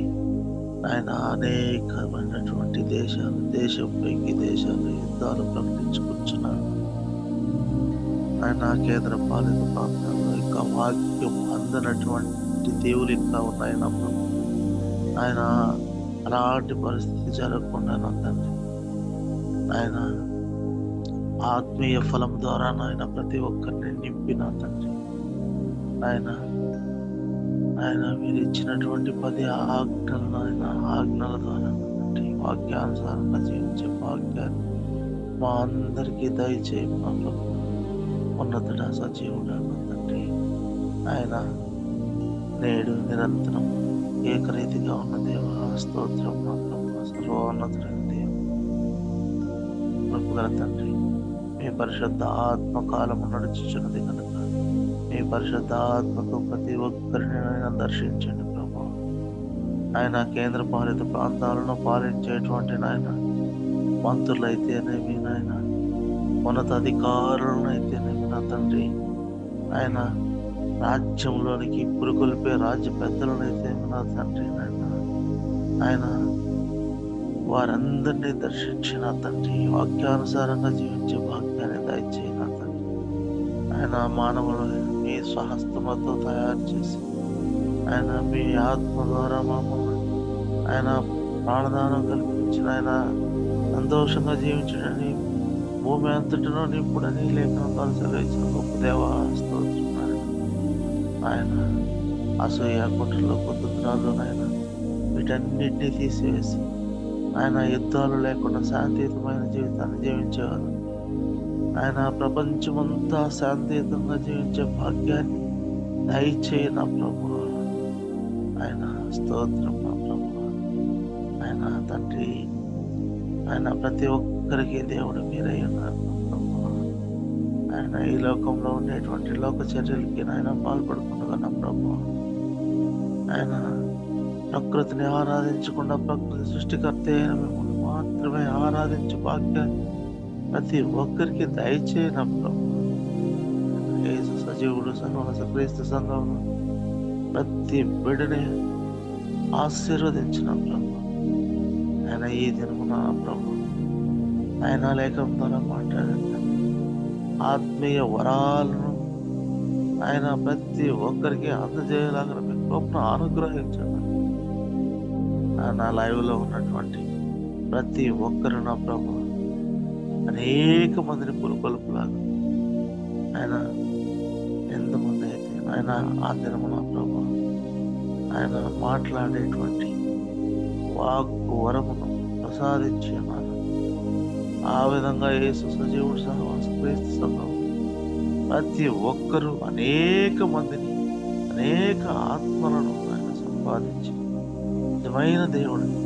ఆయన అనేకమైనటువంటి దేశంపైకి దేశాలు యుద్ధాలు ప్రకటించుకుంటున్నాడు. ఆయన కేంద్ర పాలిత ప్రాంతాల్లో ఇంకా వాక్యం అందనటువంటి దేవులు ఇంకా ఉన్నాయి నా ప్రభు. ఆయన అలాంటి పరిస్థితి జరగకుండా నా తండ్రి ఆయన ఆత్మీయ ఫలం ద్వారా నాయన ప్రతి ఒక్కరిని నింపిన తండ్రి ఆయన మీరు ఇచ్చినటువంటి 10 ఆజ్ఞలు ఆజ్ఞల ద్వారా తండ్రి వాక్యానుసారంగా జీవించే భాగ్యాన్ని మా అందరికీ దయచేయమన్న ఉన్నతుడ సజీవుడా తండ్రి ఆయన నేడు నిరంతరం ఏకరీతిగా ఉన్న దేవ స్తోత్రం మాత్రం సర్వోన్నతుడైన దేవుడు తండ్రి మీ పరిశుద్ధ ఆత్మకాలము నడుచుచున్నది కనుక మీ పరిశుద్ధ ఆత్మకు ప్రతి ఒక్కరిని ఆయన దర్శించండి ప్రభు. ఆయన కేంద్ర పాలిత ప్రాంతాలను పాలించేటువంటి నాయన మంత్రులైతేనేమి నాయన ఉన్నతాధికారులను అయితేనేమి నా తండ్రి ఆయన రాజ్యంలోనికి పురుకొల్పే రాజ్య పెద్దలనైతే నా తండ్రి ఆయన వారందరినీ దర్శించిన తండ్రి వాక్యానుసారంగా జీవించే భాగ్యాన్ని దయచేయన తండ్రి. ఆయన మానవులను మీ స్వహస్తములతో తయారు చేసి ఆయన మీ ఆత్మ ద్వారా మమ్మల్ని ఆయన ప్రాణదానం కల్పించిన ఆయన సంతోషంగా జీవించడని భూమి అంతటిలో నింపుడని లేఖనం సెలవించిన గొప్ప దేవా స్తోత్రం. ఆయన అసూయ కుట్రలు కుతంత్రాలు ఆయన వీటన్నిటినీ తీసివేసి ఆయన యుద్ధాలు లేకుండా శాంతియుతమైన జీవితాన్ని జీవించేవారు. ఆయన ప్రపంచమంతా శాంతియుతంగా జీవించే భాగ్యాన్ని దయచేయ నా ప్రభు. ఆయన స్తోత్రం నా ప్రభు. ఆయన తండ్రి ఆయన ప్రతి ఒక్కరికి దేవుడు మీరై ఉన్నారు ప్రభు. ఆయన ఈ లోకంలో ఉండేటువంటి లోక చర్యలకి ఆయన పాల్పడుకుంటున్నా నా ప్రభు. ఆయన ప్రకృతిని ఆరాధించకుండా ప్రకృతి సృష్టికర్త అయిన మిమ్మల్ని మాత్రమే ఆరాధించే భాగ్యాన్ని ప్రతి ఒక్కరికి దయచేయన ప్రభు. యేసు సజీవుడు సర్వనస క్రీస్తు సంఘంలో ప్రతి బిడ్డని ఆశీర్వదించిన ప్రభు. ఆయన ఈ దినమున ప్రభు ఆయన లేఖనం ద్వారా మాట్లాడండి. ఆత్మీయ వరాలను ఆయన ప్రతి ఒక్కరికి అందజేయలాగా మీ కృపను అనుగ్రహించండి. నా లైవ్లో ఉన్నటువంటి ప్రతి ఒక్కరు నా ప్రభు అనేక మందిని పురుకొల్పులాగా ఆయన ఎంతమంది అయితే ఆయన ఆ దినము నా ప్రభు ఆయన మాట్లాడేటువంటి వాక్కు వరమును ప్రసాదించి అన్నారు. ఆ విధంగా యేసు సజీవుడు సహవాస క్రీస్తు సంఘం ప్రతి ఒక్కరూ అనేక మందిని అనేక ఆత్మలను ఆయన సంపాదించి నిజమైన దేవుడిని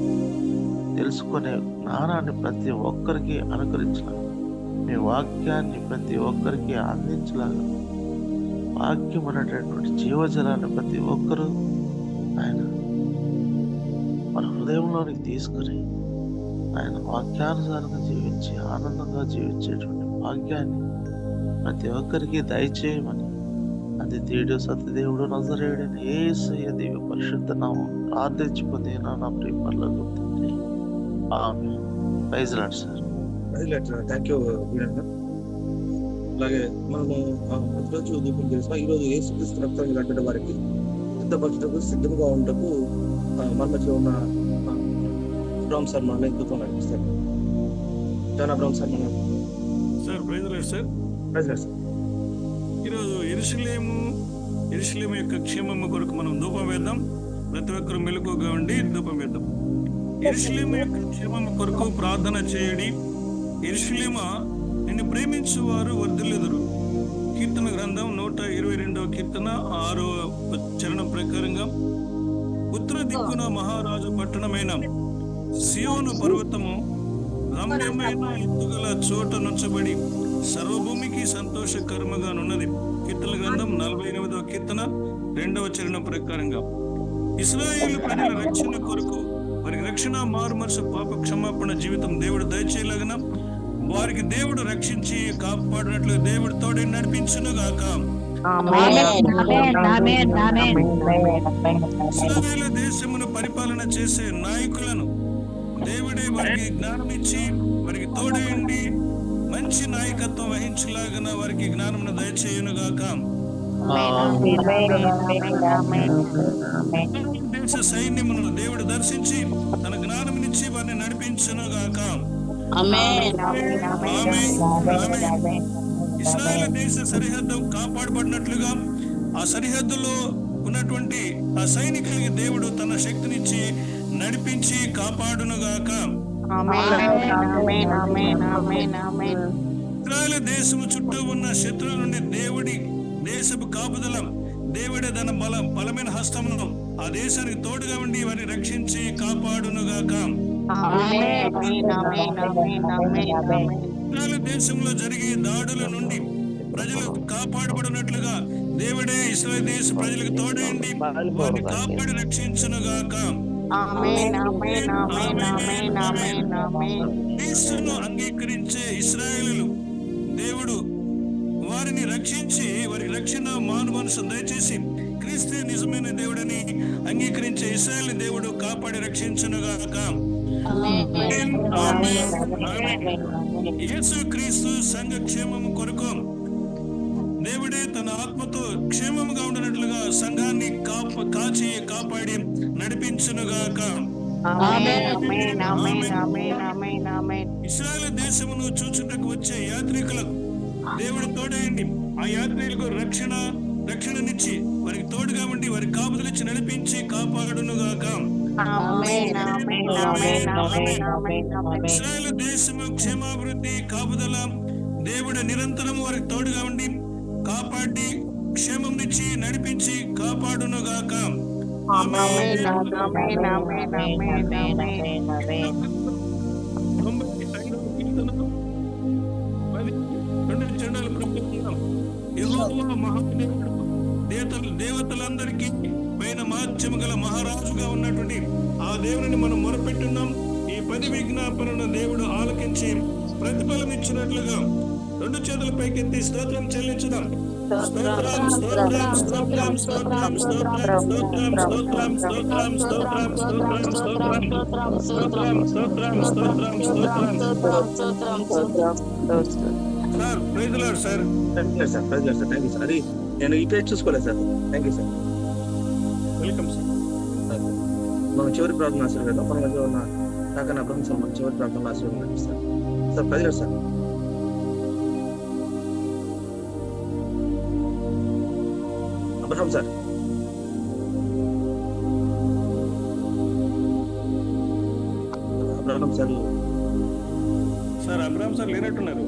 తెలుసుకునే జ్ఞానాన్ని ప్రతి ఒక్కరికి అనుకరించలాగా మీ వాక్యాన్ని ప్రతి ఒక్కరికి అందించలాగా వాక్యం అనేటటువంటి జీవజలాన్ని ప్రతి ఒక్కరూ ఆయన మన హృదయంలోనికి తీసుకుని ఆయన వాక్యానుసారంగా జీవించి ఆనందంగా జీవించేటువంటి భాగ్యాన్ని ప్రతి ఒక్కరికి దయచేయమని అది తీడు సత్యదేవుడు నజరేయుడైన యేసయ్య దివ్య పరిశుద్ధ నామం ప్రార్థించి పొందిన నా ప్రియ పరలోక తండ్రి. ఆమేన్. Praise lord sir. Thank you Veeranna. అలాగే మనము ప్రతిరోజు దీపం చేస్తాం. ఈరోజు యేసుక్రీస్తు రక్తం కట్టిన వారికి సిద్ధపరచటకు సిద్ధంగా ఉండటకు మన మధ్యలో ఉన్న అబ్రామ్ సార్ మన దీపం నడిపిస్తారు. జాన్ అబ్రామ్ సార్ మన sir praise lord sir. Praise lord sir. ఈరోజు యెరూషలేము యొక్క క్షేమము కొరకు మనం ధూపం వేద్దాం. ప్రతి ఒక్కరు మెలకుగా ఉండి ధూపం వేద్దాం. యెరూషలేము యొక్క క్షేమము కొరకు ప్రార్థన చేయడి. యెరూషలేమా నిన్ను ప్రేమించు వారు వర్ధిల్లుదురు. కీర్తన గ్రంథం 122వ కీర్తన 6వ చరణం ప్రకారంగా ఉత్తర దిక్కున మహారాజు పట్టణమైన సియోను పర్వతము రమ్యమైన ఎత్తుగల చోట నుంచబడి సర్వభూమికి సంతోషకరముగానున్నది. కీర్తన గ్రంథం 48వ కీర్తన 2వ చరణం ప్రకారంగా ఇశ్రాయేలు ప్రజల రక్షణ కొరకు వారికి రక్షణ, మారు మనసు, పాప క్షమాపణ జీవితం దేవుడు దయచేయలాగన వారికి దేవుడు రక్షించి కాపాడినట్లు దేవుడు తోడే నడిపించును గాక. ఇశ్రాయేలు దేశమును పరిపాలన చేసే నాయకులను దేవుడే వారికి జ్ఞానం ఇచ్చి వారికి తోడేయండి మంచి నాయకత్వం వహించలాగన వారికి జ్ఞానమును దయచేయును గాక. దేశ సైన్యమును దేవుడు దర్శించి తన జ్ఞానమునిచ్చి వారిని నడిపించును గాక. ఇశ్రాయేలు దేశ సరిహద్దు కాపాడబడినట్లుగా ఆ సరిహద్దులో ఉన్నటువంటి ఆ సైనికులకి దేవుడు తన శక్తినిచ్చి నడిపించి కాపాడును గాక. ఇశ్రాయేలు దేశము చుట్టూ ఉన్న శత్రువుల నుండి దేవుడి దేశపు కాపుదల దేవుడే తన బలమైన హస్తమును ఆ దేశానికి తోడుగా ఉండి వారిని రక్షించి కాపాడును గాక. ఇశ్రాయేలు దేశంలో జరిగే దాడుల నుండి ప్రజలు కాపాడబడినట్లుగా దేవుడే ఇశ్రాయేలు దేశ ప్రజలకు తోడేయండి వారిని కాపాడి రక్షించును గాక. క్రీస్తును అంగీకరించే ఇశ్రాయేలు దేవుడు వారిని రక్షించి వారికి రక్షణ మాను మనసు దయచేసి క్రీస్తు నిజమైన దేవుడని అంగీకరించే ఇశ్రాయేలు దేవుడు కాపాడి రక్షించును గాక. యేసు క్రీస్తు సంఘ క్షేమము కొరకు దేవుడే తన ఆత్మతో క్షేమముగా ఉండనట్లుగా సంఘాన్ని కాచి కాపాడి నడిపించును గాక. ఇశ్రాయేలు దేశమును చూచుటకు వచ్చే యాత్రికులకు దేవుడు తోడేయండి ఆ యాత్రికులకు రక్షణనిచ్చి వారికి తోడుగా ఉండి వారికి కాపుదలిచ్చి నడిపించి కాపాడును గాక. ఇశ్రాయేలు దేశము క్షేమాభివృద్ధి కాపుదల దేవుడు నిరంతరం వారికి తోడుగా ఉండి కాపాడి క్షేమంనిచ్చి నడిపించి కాపాడును గాక. దేవతలందరికీ పైన మహత్యము గల మహారాజుగా ఉన్నటువంటి ఆ దేవుని మనం మొరపెట్టున్నాం. ఈ 10 విజ్ఞాపనను దేవుడు ఆలకించి ప్రతిఫలం ఇచ్చినట్లుగా 2 చేతుల పైకెత్తి స్తోత్రం చెల్లించుదాం. స్తోత్రం స్తోత్రం స్తోత్రం స్తోత్రం స్తోత్రం స్తోత్రం స్తోత్రం స్తోత్రం స్తోత్రం స్తోత్రం స్తోత్రం స్తోత్రం స్తోత్రం స్తోత్రం. Sir praise the lord sir. Thank you sir. అది నేను ఈ పేజ్ చూసుకోలేదు సార్. Thank you sir. Welcome sir. మనం చివరి ప్రార్థన ఆశీర్వాదం మన మధ్య ఉన్న కాకన అబ్రహం సార్ మన చివరి ప్రార్థన ఆశీర్వాదం sir. Sir praise sir. Abraham sir. Abraham sir sir Abraham sir లేనట్టున్నారు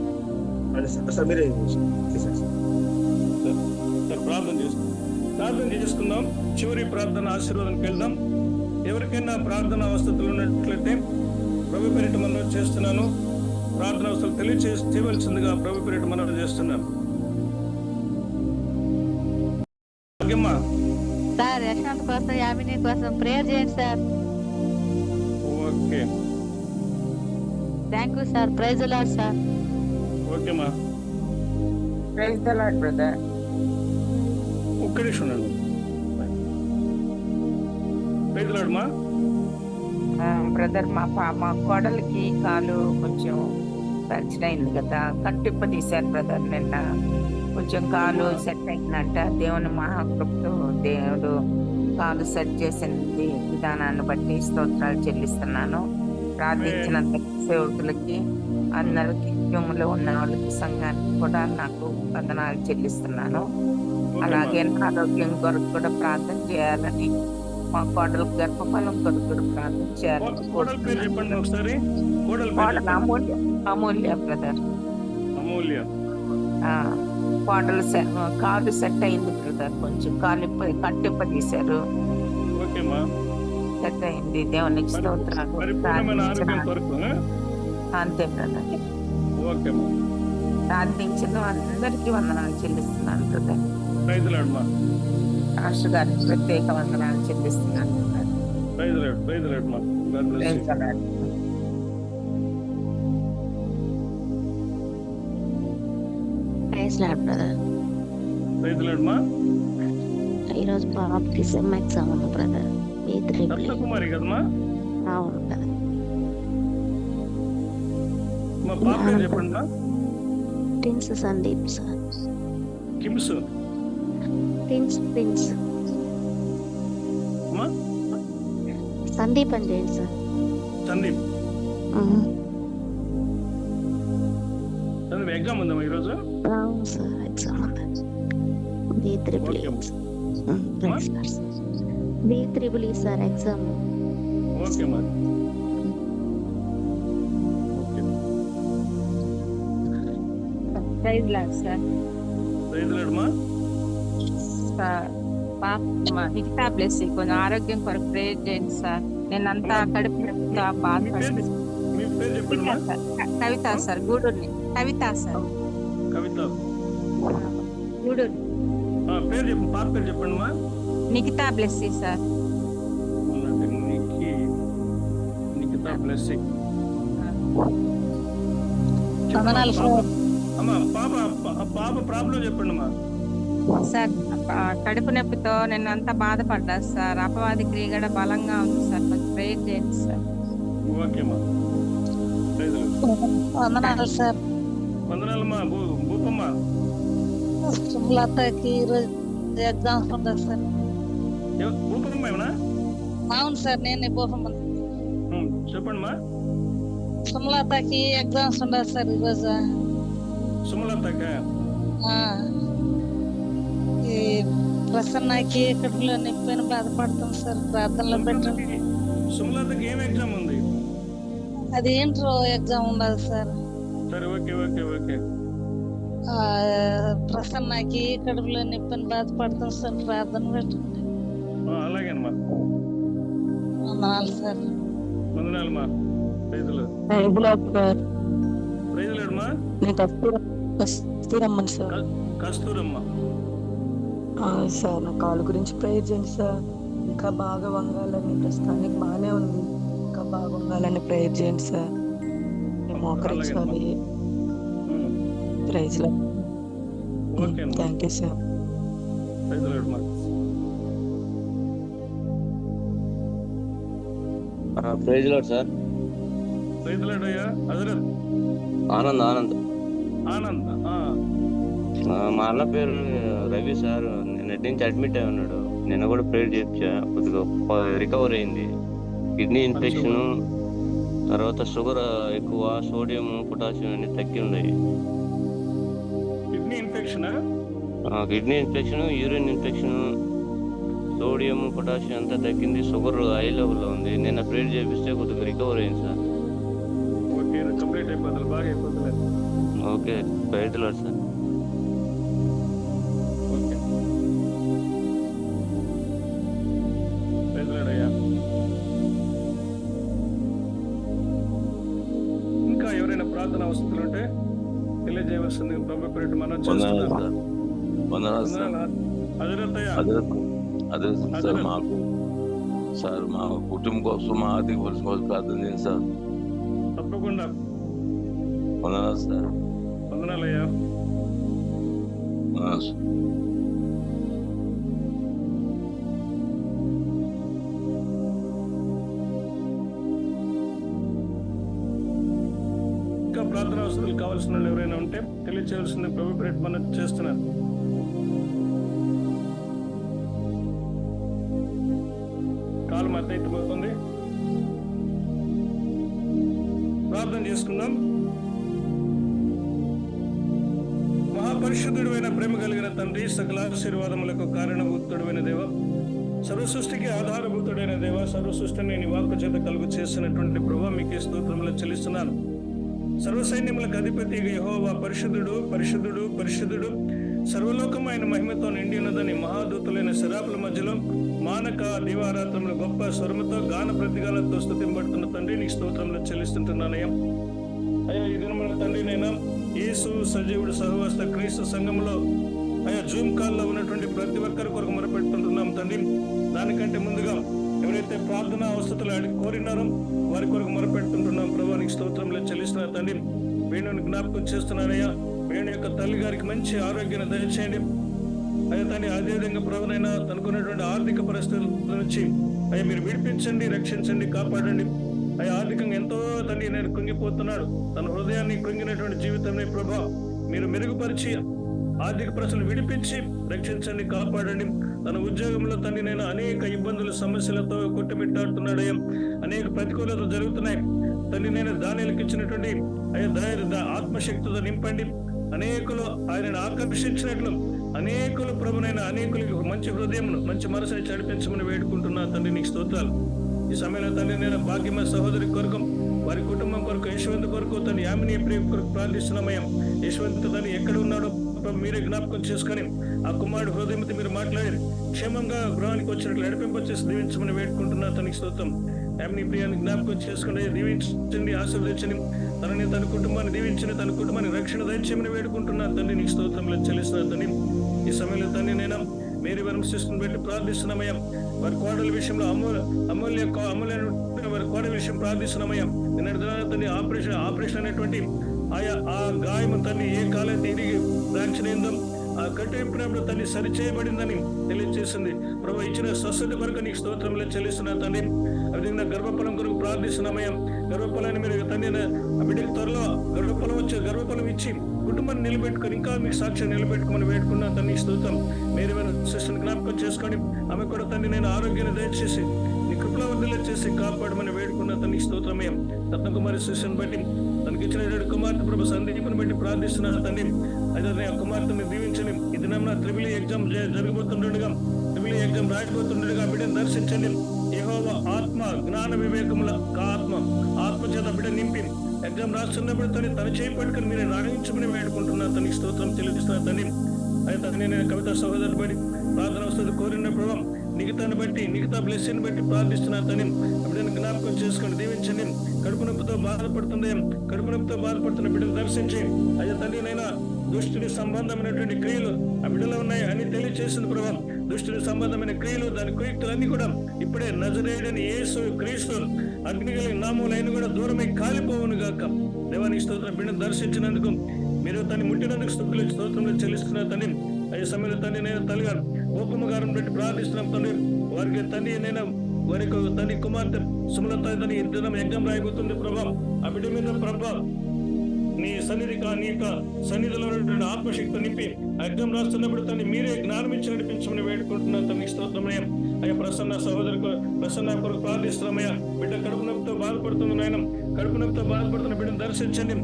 సార్. మీరే సార్ ప్రార్థన చేసుకుందాం. చివరి ప్రార్థన ఆశీర్వాదానికి వెళ్దాం. ఎవరికైనా ప్రార్థన అవస్థలు ఉన్నట్లయితే ప్రభు పేరిట మనం చేస్తున్నాను. ప్రార్థన అవస్థలు తెలియచేయవలసిందిగా ప్రభు పేరిట మనం చేస్తున్నాను. సార్ యశ్వంత్ కోసం, యామిని కోసం ప్రేయర్ చేయండి sir. Okay, thank you sir. Praise the lord sir. ఓకేమా, ప్రైజ్ ది లార్డ్ బ్రదర్. ఒక్క నిమిషం ఉండండి. ప్రైజ్ ది లార్డ్ మా. బ్రదర్ మా కోడలికి కాలు కొంచెం ఫ్రాక్చర్ అయింది కదా, కట్టిప్ప తీశారు బ్రదర్. నిన్న కొంచెం కాలు సెట్ అయిందంట. దేవుని మహాకృపతో దేవుడు కాలు సెట్ చేసింది విధానాన్ని బట్టి స్తోత్రాలు చెల్లిస్తున్నాను. ప్రార్థించినంత సేవకులకి, అందరికి యుమలో ఉన్న వాళ్ళకి, సంఘానికి కూడా నాకు వందనాలు చెల్లిస్తున్నాను. అలాగే ఆరోగ్యం కొరకు కూడా ప్రార్థన చేయాలని, మా కోడలు గర్భఫలం కొరకు కూడా ప్రార్థన చేయాలని. అమూల్య బ్రదర్. అమూల్య కోడలు కాలు సెట్ అయింది బ్రదర్. కొంచెం కాలు కట్టిప్ప తీశారు. సెట్ అయింది. దేవునికి స్తోత్రాలు. అంతే బ్రదర్. ప్రార్థించిన అందరికీ వందనాలు చెల్లిస్తున్నాను బ్రదర్. రాష్ట్ర గారికి ప్రత్యేక వందనాలు చెల్లిస్తున్నాను. God bless you. Praise the Lord. Praise Lord brother. Praise Lord మా. ఈరోజు బాబుకి సెమ్ ఎగ్జామ్ ఉంది బ్రదర్. సప్తకుమారి కదమ్మా? అవును బ్రదర్. మా పాప పేరు చెప్పండి మా. Prince Sandeep sir. కిమ్స్ ప్రిన్స్ అమ్మా? సందీప్ అని చేయండి సార్. సందీప్. సందీప్ ఎగ్జామ్ ఉందమ్మా ఈరోజు? అవును సార్, ఎగ్జామ్ ఉంది. B3E sir exam. ఓకే మా. Praise lord sir. Praise Lord మా. పాప నిఖితా బ్లెస్సి కొంచెం ఆరోగ్యం కొరకు ప్రేయర్ చేయండి సార్. నేనంతా కడుపు నొప్పితో బాధపడుతున్నాను. మీ పేరు చెప్పండి మా. కవిత సార్, గూడూరు. కవిత సార్, కవిత. గూడూరు. పేరు చెప్పండి, పాప పేరు చెప్పండి మా. నిఖితా బ్లెస్సి సార్. నిఖితా బ్లెస్సి. అమ్మా పాప ప్రాబ్లం చెప్పండి మా. సార్ కడుపు నొప్పితో నేను అంతా బాధపడ్డా సార్. అపవాది క్రియ కూడా బలంగా ఉంది సార్. కొంచెం ప్రేయర్ చేయండి సార్. ఓకేమ్మా. వందనాలు సార్. వందనాలమ్మా. భూపమ్మ. సుమలతకి ఈరోజు ఎగ్జామ్స్ ఉంటాయి సార్. భూపమ్మ ఏమన్నా? అవును సార్, నేనే భూపమ్మ. చెప్పండి మా. సుమలతకి ఎగ్జామ్స్ ఉండదు సార్ ఈరోజు. సుమలతక? ఈ ప్రసన్నకి కడుపులో నొప్పిని బాధపడతాం సార్. ప్రార్థనలో పెట్టండి. సుమలతకి ఏం ఎగ్జామ్ ఉంది? అది ఇంట్రో ఎగ్జామ్ ఉండదు సార్. సరే, ఓకే ఓకే ఓకే. ప్రసన్నకి కడుపులో నొప్పిని బాధపడతాం సార్. ప్రార్థన పెట్టండి. అలాగేనమ్మా. వందనాలు సార్. వందనాలమ్మా. ప్రైజులు. ప్రైజులేడమ్మా. కస్తూరమ్మని సార్. కస్తూరమ్మ సార్, నా కాలు గురించి ప్రేయర్ చేయండి సార్. ఇంకా బాగా వంగాలని, ప్రస్తుతానికి బాగానే ఉంది, ఇంకా బాగా వంగాలని ప్రేయర్ చేయండి సార్. మోకరించాలి. ప్రైజ్ లో. Thank you sir. ప్రైజులేడమ్మా. Praise lord sir. ప్రైజులేడయ్యా. హజరత్ ఆనంద్. మా అన్న పేరు రవి సార్. నిన్నటి నుంచి అడ్మిట్ అయి ఉన్నాడు. నిన్న కూడా ప్రేయర్ చేయించా. కొద్దిగా రికవర్ అయింది. కిడ్నీ ఇన్ఫెక్షన్, తర్వాత షుగర్ ఎక్కువ, సోడియం పొటాషియం అన్ని తగ్గి ఉన్నాయి. Kidney infection, urine infection, sodium potassium అంతా తగ్గింది. షుగర్ హై లెవెల్లో ఉంది. నిన్న ప్రేయర్ చేపిస్తే కొద్దిగా రికవర్ అయింది సార్. కంప్లీట్ అయిపోతుంది, బాగా అయిపోతుంది. Okay, praise lord sir. Okay, praise Lord అయ్యా. ఇంకా ఎవరైనా ప్రార్థన అవసరాలు ఉంటే తెలియజేయవలసింది ప్రభు పేరిట మనం చేస్తున్నాం. అదే సార్, మాకు సార్ మా కుటుంబం కోసం, మా ఆర్థిక పరిస్థితి కోసం ప్రార్థన చేయండి సార్. తప్పకుండా. వందనాలు సార్. వందనాలయ్యా. ఇంకా ప్రార్థన అవసరాలు కావాల్సిన వాళ్ళు ఎవరైనా ఉంటే తెలియచేయాల్సింది ప్రభు పేరిట మనం చేస్తున్నాను. కాలు మద్దయిపోతుంది. ప్రార్థన చేసుకుందాం. మహాపరిశుద్ధుడైన ప్రేమ కలిగిన తండ్రి, సకల ఆశీర్వాదములకు కారణభూతుడైన దేవ, సర్వసృష్టికి ఆధారభూతుడైన దేవ, సర్వసృష్టిని నీ వాక్కు చేత కలుగు చేసినటువంటి ప్రభువా, మీకే స్తోత్రములు చెల్లిస్తున్నాను. సర్వసైన్యములకు అధిపతి యెహోవా పరిశుద్ధుడు, పరిశుద్ధుడు, పరిశుద్ధుడు, సర్వలోకమైన మహిమతో నిండి ఉన్నదని మహాదూతులైన శరాపుల మధ్యలో మానక దీవారాత్రములు గొప్ప స్వరముతో గాన ప్రతిగాలతో స్తుతింపడుతున్న తండ్రి, నీకు స్తోత్రములు చెల్లిస్తుంటున్నానయ్యా. అయ్యా, ఈ దినమున తండ్రి నైనా యేసు సజీవుడు సహవాస క్రీస్తు సంఘంలో అయ్యా జూమ్ కాల్లో ఉన్నటువంటి ప్రతి ఒక్కరి కొరకు మొరపెట్టుకుంటున్నాం తండ్రి. దానికంటే ముందుగా ఎవరైతే ప్రార్థన అవసరతలు అడిగి కోరినారో వారి కొరకు మొరపెడుతుంటున్నాం ప్రభా. నీకు స్తోత్రంలో చెల్లిస్తున్నా తండ్రి. వేణుని జ్ఞాపకం చేస్తున్నానయ్యా. వేణు యొక్క తల్లి గారికి మంచి ఆరోగ్యాన్ని దయచేయండి అయ్యా తండ్రి. అదేవిధంగా ప్రభునైనా తనకున్నటువంటి ఆర్థిక పరిస్థితుల నుంచి అయ్యా మీరు విడిపించండి, రక్షించండి, కాపాడండి అయ్యా. ఆర్థికంగా ఎంతో తండ్రి నేను కృంగిపోతున్నాడు. తన హృదయాన్ని కృంగినటువంటి జీవితాన్ని ప్రభా మీరు మెరుగుపరిచి ఆర్థిక పరిస్థితులు విడిపించి రక్షించండి, కాపాడండి. తన ఉద్యోగంలో తండ్రి నేను అనేక ఇబ్బందులు సమస్యలతో కొట్టుమిట్టాడుతున్నాడయ్యా. అనేక ప్రతికూలతలు జరుగుతున్నాయి తండ్రి. నేను దానిలకు ఇచ్చినటువంటి అయ్యా ఆత్మశక్తితో నింపండి. అనేకులు ఆయనను ఆకర్షించినట్లు అనేకులు ప్రభునైనా అనేకులకు మంచి హృదయమును మంచి మనసుని చడిపించమని వేడుకుంటున్నా తండ్రి. నీకు స్తోత్రాలు. ఈ సమయంలో తండ్రి నేను భాగ్యమైన సహోదరి కొరకు వారి కుటుంబం కొరకు యశ్వంత్ కొరకు తన యామిని ప్రేమ కొరకు ప్రార్థిస్తున్నామయ్యా. యశ్వంత్ తను ఎక్కడ ఉన్నాడో మీరే జ్ఞాపకం చేసుకొని ఆ కుమారుడు హృదయంతో మీరు మాట్లాడి క్షేమంగా గృహానికి వచ్చినట్లు నడిపింపచేసి దీవించమని వేడుకుంటున్నా తనకి స్తోత్రం. యామిని ప్రియాన్ని జ్ఞాపకం చేసుకుని దీవించండి, ఆశీర్వదించండి. తనని తన కుటుంబాన్ని దీవించండి, తన కుటుంబాన్ని రక్షణ దయచేయమని వేడుకుంటున్నా తండ్రి. నీకు స్తోత్రంలో చెల్లిస్తున్నా తండ్రి. ఈ సమయంలో తండ్రి నేను మేరీ వంశస్థుని పెట్టి ప్రార్థిస్తున్నామయ్యా. వారి కోడల విషయంలో అమూల్య వారి కోడల విషయం ప్రార్థిస్తున్నామయ్యా. తండ్రి ఆపరేషన్ అనేటువంటి ఆయా ఆ గాయము తల్లి ఏ కాలం తిరిగి దాచినైందో ఆ కట్టింపునప్పుడు తల్లి సరిచేయబడిందని తెలియజేసింది ప్రభు. ఇచ్చిన స్వస్థత కొరకు నీకు స్తోత్రంలో చెల్లిస్తున్నా తండ్రి. అదేవిధంగా గర్భఫలం కొరకు ప్రార్థిస్తున్నామయ్యా. గర్భఫలాన్ని మీరు తండ్రి ఆ బిడ్డకి త్వరలో గర్భఫలం ఇచ్చి కుటుంబాన్ని నిలబెట్టుకొని ఇంకా మీకు సాక్ష్యం నిలబెట్టుకోమని వేడుకున్నా తండ్రి. స్తోత్రం. మీరు సిస్టర్ని జ్ఞాపకం చేసుకోండి. ఆమె కూడా తండ్రి నేను ఆరోగ్యాన్ని దయచేసి నీ కృపలో వదిలే చేసి కాపాడమని వేడుకున్నా తండ్రి. స్తోత్రమయ్యా. రత్నకుమారి శిష్యుని బట్టి తనకి ఇచ్చిన కుమార్తె ప్రభు సందీపని బట్టి ప్రార్థిస్తున్నా తండ్రి. అయితే ఆ కుమార్తెని దీవించండి. ఇది నమ్మ త్రిబుల్ ఎగ్జామ్ జరగబోతుండగా త్రిబుల్ ఎగ్జామ్ రాయబోతుండగా బిడ్డను దర్శించండి. యెహోవా ఆత్మ జ్ఞాన వివేకముల ఆత్మ చేత బిడ్డ నింపి ఎగ్జామ్ రాస్తున్నప్పుడు తన చేయి పట్టుకుని మీరు రాణించమని వేడుకుంటున్నా తనకి స్తోత్రం చెల్లిస్తున్నా తండ్రి. అయితే నేను కవిత సహోదరు బట్టి ప్రార్థన వస్తుంది కోరినప్పుడు మిగతాన్ని బట్టి మిగతా బ్లెస్సింగ్ బట్టి ప్రార్థిస్తున్నా తండ్రి. బిడ్డను జ్ఞాపకం చేసుకొని దీవించండి. కడుపు నొప్పితో బాధపడుతున్న బిడ్డను దర్శించి అయ్యా తండ్రి నైనా దుష్టుని సంబంధమైనటువంటి క్రియలు ఆ బిడ్డలో ఉన్నాయి అని తెలియచేసింది ప్రభావం. దుష్టుని సంబంధమైన క్రియలు దాని కుయుక్తులన్నీ కూడా ఇప్పుడే నజరేయుడని యేసు క్రీస్తు అగ్ని కలిగిన నామములైన కూడా దూరమై కాలిపోవును గాక. దేవానికి స్తోత్రం. బిడ్డను దర్శించినందుకు మీరు తను ముట్టినందుకు స్తోత్రంలో చెల్లిస్తున్న తండ్రి. అయ్యే సమయంలో తండ్రి నేను తల్లిగారు గోపమ్మ గారిని పెట్టి ప్రార్థిస్తున్నాం తండ్రి. వారికి తండ్రి నేను వారికి తండ్రి కుమార్తె సుమలత తన ఇద్దరం యజ్ఞం రాయబోతుంది ప్రభావం. ఆ బిడ్డ మీద ప్రభావం నీ యొక్క సన్నిధిలో ఆత్మశక్తి నింపి యజ్ఞం రాస్తున్నప్పుడు తను మీరే జ్ఞానం ఇచ్చి నడిపించమని వేడుకుంటున్నాను తనకి స్తోత్రమయ్యా. అయ్యా ప్రసన్న కొరకు ప్రార్థిస్తున్నామయ్యా. బిడ్డ కడుపు నొప్పితో బాధపడుతుంది నాయన. కడుపు నొప్పితో బాధపడుతున్న బిడ్డను దర్శించండి.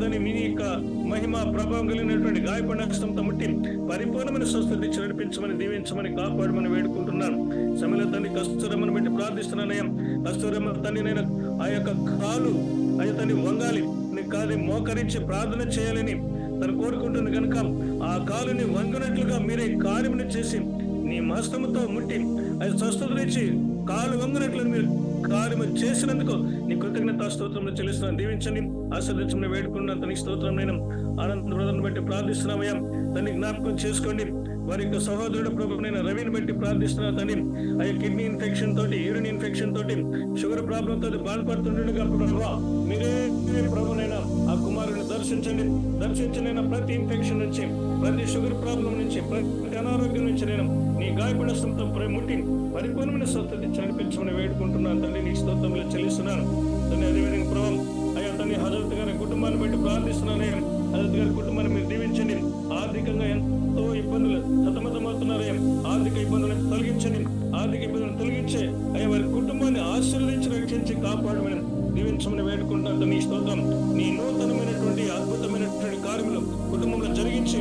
దాన్ని మీ యొక్క మహిమ ప్రభావం కలిగినటువంటి గాయపడిన హస్తంతో ముట్టి పరిపూర్ణమైన స్వస్థత ఇచ్చి నడిపించమని దీవించమని కాపాడమని వేడుకుంటున్నాను. సమయంలో తండ్రి కస్తూరమ్మను పెట్టి ప్రార్థిస్తున్నానయ్యా. కస్తూరమ్మ తండ్రి నేను ఆ యొక్క కాలు అయ్యా తండ్రి వంగాలి కాదు మోకరించి ప్రార్థన చేయాలని తను కోరుకుంటుంది కనుక ఆ కాలుని వంగినట్లుగా మీరే కార్యముని చేసి నీ హస్తముతో ముట్టి అది స్వస్థతనిచ్చి కాలు వంగినట్లు మీరు కార్యము చేసినందుకు నీ కృతజ్ఞత స్తోత్రంలో చెల్లిస్తున్నాను. దీవించండి, ఆశీర్వదించమని వేడుకున్నాను. తనకి స్తోత్రం. నేను ఆనంద బ్రదర్ని బట్టి ప్రార్థిస్తున్నామయ్యా. తనని జ్ఞాపకం చేసుకోండి. వారి యొక్క సహోదరుడు ప్రభు నేను రవిని బట్టి ప్రార్థిస్తున్నా తండ్రి. అయ్యా కిడ్నీ ఇన్ఫెక్షన్ తోటి యూరిన్ ఇన్ఫెక్షన్ తోటి షుగర్ ప్రాబ్లం తోటి బాధపడుతుండగా ప్రభు మీరే ప్రభునైనా ఆ కుమారుని దర్శించనైనా ప్రతి ఇన్ఫెక్షన్ నుంచి ప్రతి షుగర్ ప్రాబ్లం నుంచి ప్రతి అనారోగ్యం నుంచి నేను నీ గాయపడస్తంతో ముట్టి పరిపూర్ణమైన స్వస్థత చనిపించమని వేడుకుంటున్నాను తండ్రి. నీ స్తోత్రంలో చెల్లిస్తున్నాను తండ్రి. అదేవిధంగా ప్రభు అయ్యా తండ్రి హజరత్ గారి కుటుంబాన్ని బట్టి ప్రార్థిస్తున్నాను. హజరత్ గారి కుటుంబాన్ని మీరు దీవించండి. ఆర్థికంగా ఎంతో ఇబ్బందులు సతమతమవుతున్నారే. ఆర్థిక ఇబ్బందులను తొలగించండి. ఆర్థిక ఇబ్బందులను తొలగించే అయ్యా వారి కుటుంబాన్ని ఆశీర్వదించి రక్షించి కాపాడమని దీవించమని వేడుకుంటాను. నీ స్తోత్రం. నీ నూతనమైనటువంటి అద్భుతమైనటువంటి కార్యములు కుటుంబంలో జరిగించి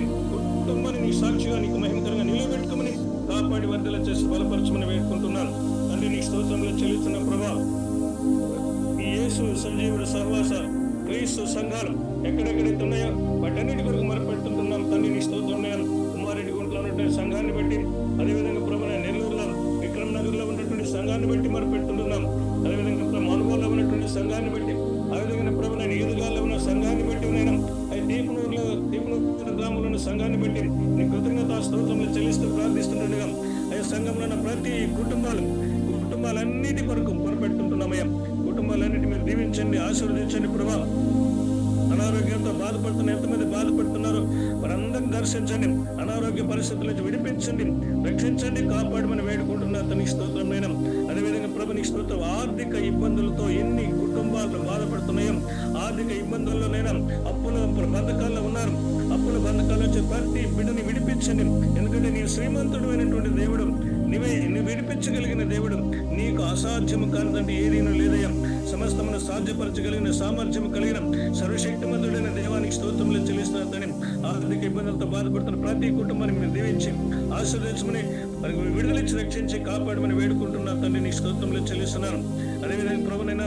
కుటుంబాన్ని నీ సాక్షిగా నీకు మహిమకరంగా నిలబెట్టుకోమని కాపాడి వర్ధల చేసి బలపరచమని వేడుకుంటున్నాను తండ్రి. నీ స్తోత్రంలో చెల్లిస్తున్న ప్రభా ఈ యేసు సంజీవుడు సహవాస క్రీస్తు సంఘాలు ఎక్కడెక్కడైతే ఉన్నాయో వాటన్నిటి కొరకు మొరపెడుతున్నాం తండ్రి. నీ స్తోత్రం. కుమారెడ్డి గుంట్లో ఉన్నటువంటి సంఘాన్ని బట్టి అదేవిధంగా ప్రభు నెల్లూరులో విక్రమ్ నగర్ లో ఉన్నటువంటి సంఘాన్ని బట్టి మొరపెడుతున్నాం. అదేవిధంగా మనుగోలులో ఉన్నటువంటి సంఘాన్ని బట్టి అదేవిధంగా ప్రభు నేను ఈదుగాల్లో ఉన్న సంఘాన్ని బట్టి నేను దీపనూరు గ్రామంలో ఉన్న సంఘాన్ని బట్టి నీ కృతజ్ఞత స్తోత్రంలో చెల్లిస్తూ ప్రార్థిస్తుండగా అయ్యా సంఘంలో ఉన్న ప్రతి కుటుంబాలు కుటుంబాలన్నిటి కొరకు మొరపెట్టుకుంటున్నామయ్యా. కుటుంబాలన్నిటి మీరు దీవించండి, ఆశీర్వదించండి ప్రభా. అనారోగ్యంతో బాధపడుతున్న ఎంతమంది బాధపడుతున్నారో వారందరినీ దర్శించండి, అనారోగ్య పరిస్థితుల నుంచి విడిపించండి, రక్షించండి, కాపాడమని వేడుకుంటున్నా తండ్రి స్తోత్రమైన. అదేవిధంగా ప్రభు నీ స్తోత్రం. ఆర్థిక ఇబ్బందులతో ఎన్ని కుటుంబాలు బాధపడుతున్నాయో, ఆర్థిక ఇబ్బందుల్లోనైనా అప్పుల బంధకాల్లో ఉన్నారు, అప్పుల బంధకాల నుంచి ప్రతి బిడ్డని విడిపించండి. ఎందుకంటే నీ శ్రీమంతుడు అయినటువంటి దేవుడు, నువ్వు విడిపించగలిగిన దేవుడు, నీకు అసాధ్యము కానిదంటే ఏదైనా లేదయ్యా. సమస్తమును సాధ్యపరచగలిగిన సామర్థ్యము కలిగిన సర్వశక్తిమంతుడైన దేవానికి స్తోత్రములు చెల్లిస్తున్నారని. ఆర్థిక ఇబ్బందులతో బాధపడుతున్న ప్రతి కుటుంబాన్ని మీరు దీవించి ఆశీర్వదించమని, విడుదలిచ్చి రక్షించి కాపాడమని వేడుకుంటున్నా తండ్రి నీ స్తోత్రములు చెల్లిస్తున్నాను. అదేవిధంగా ప్రభునైనా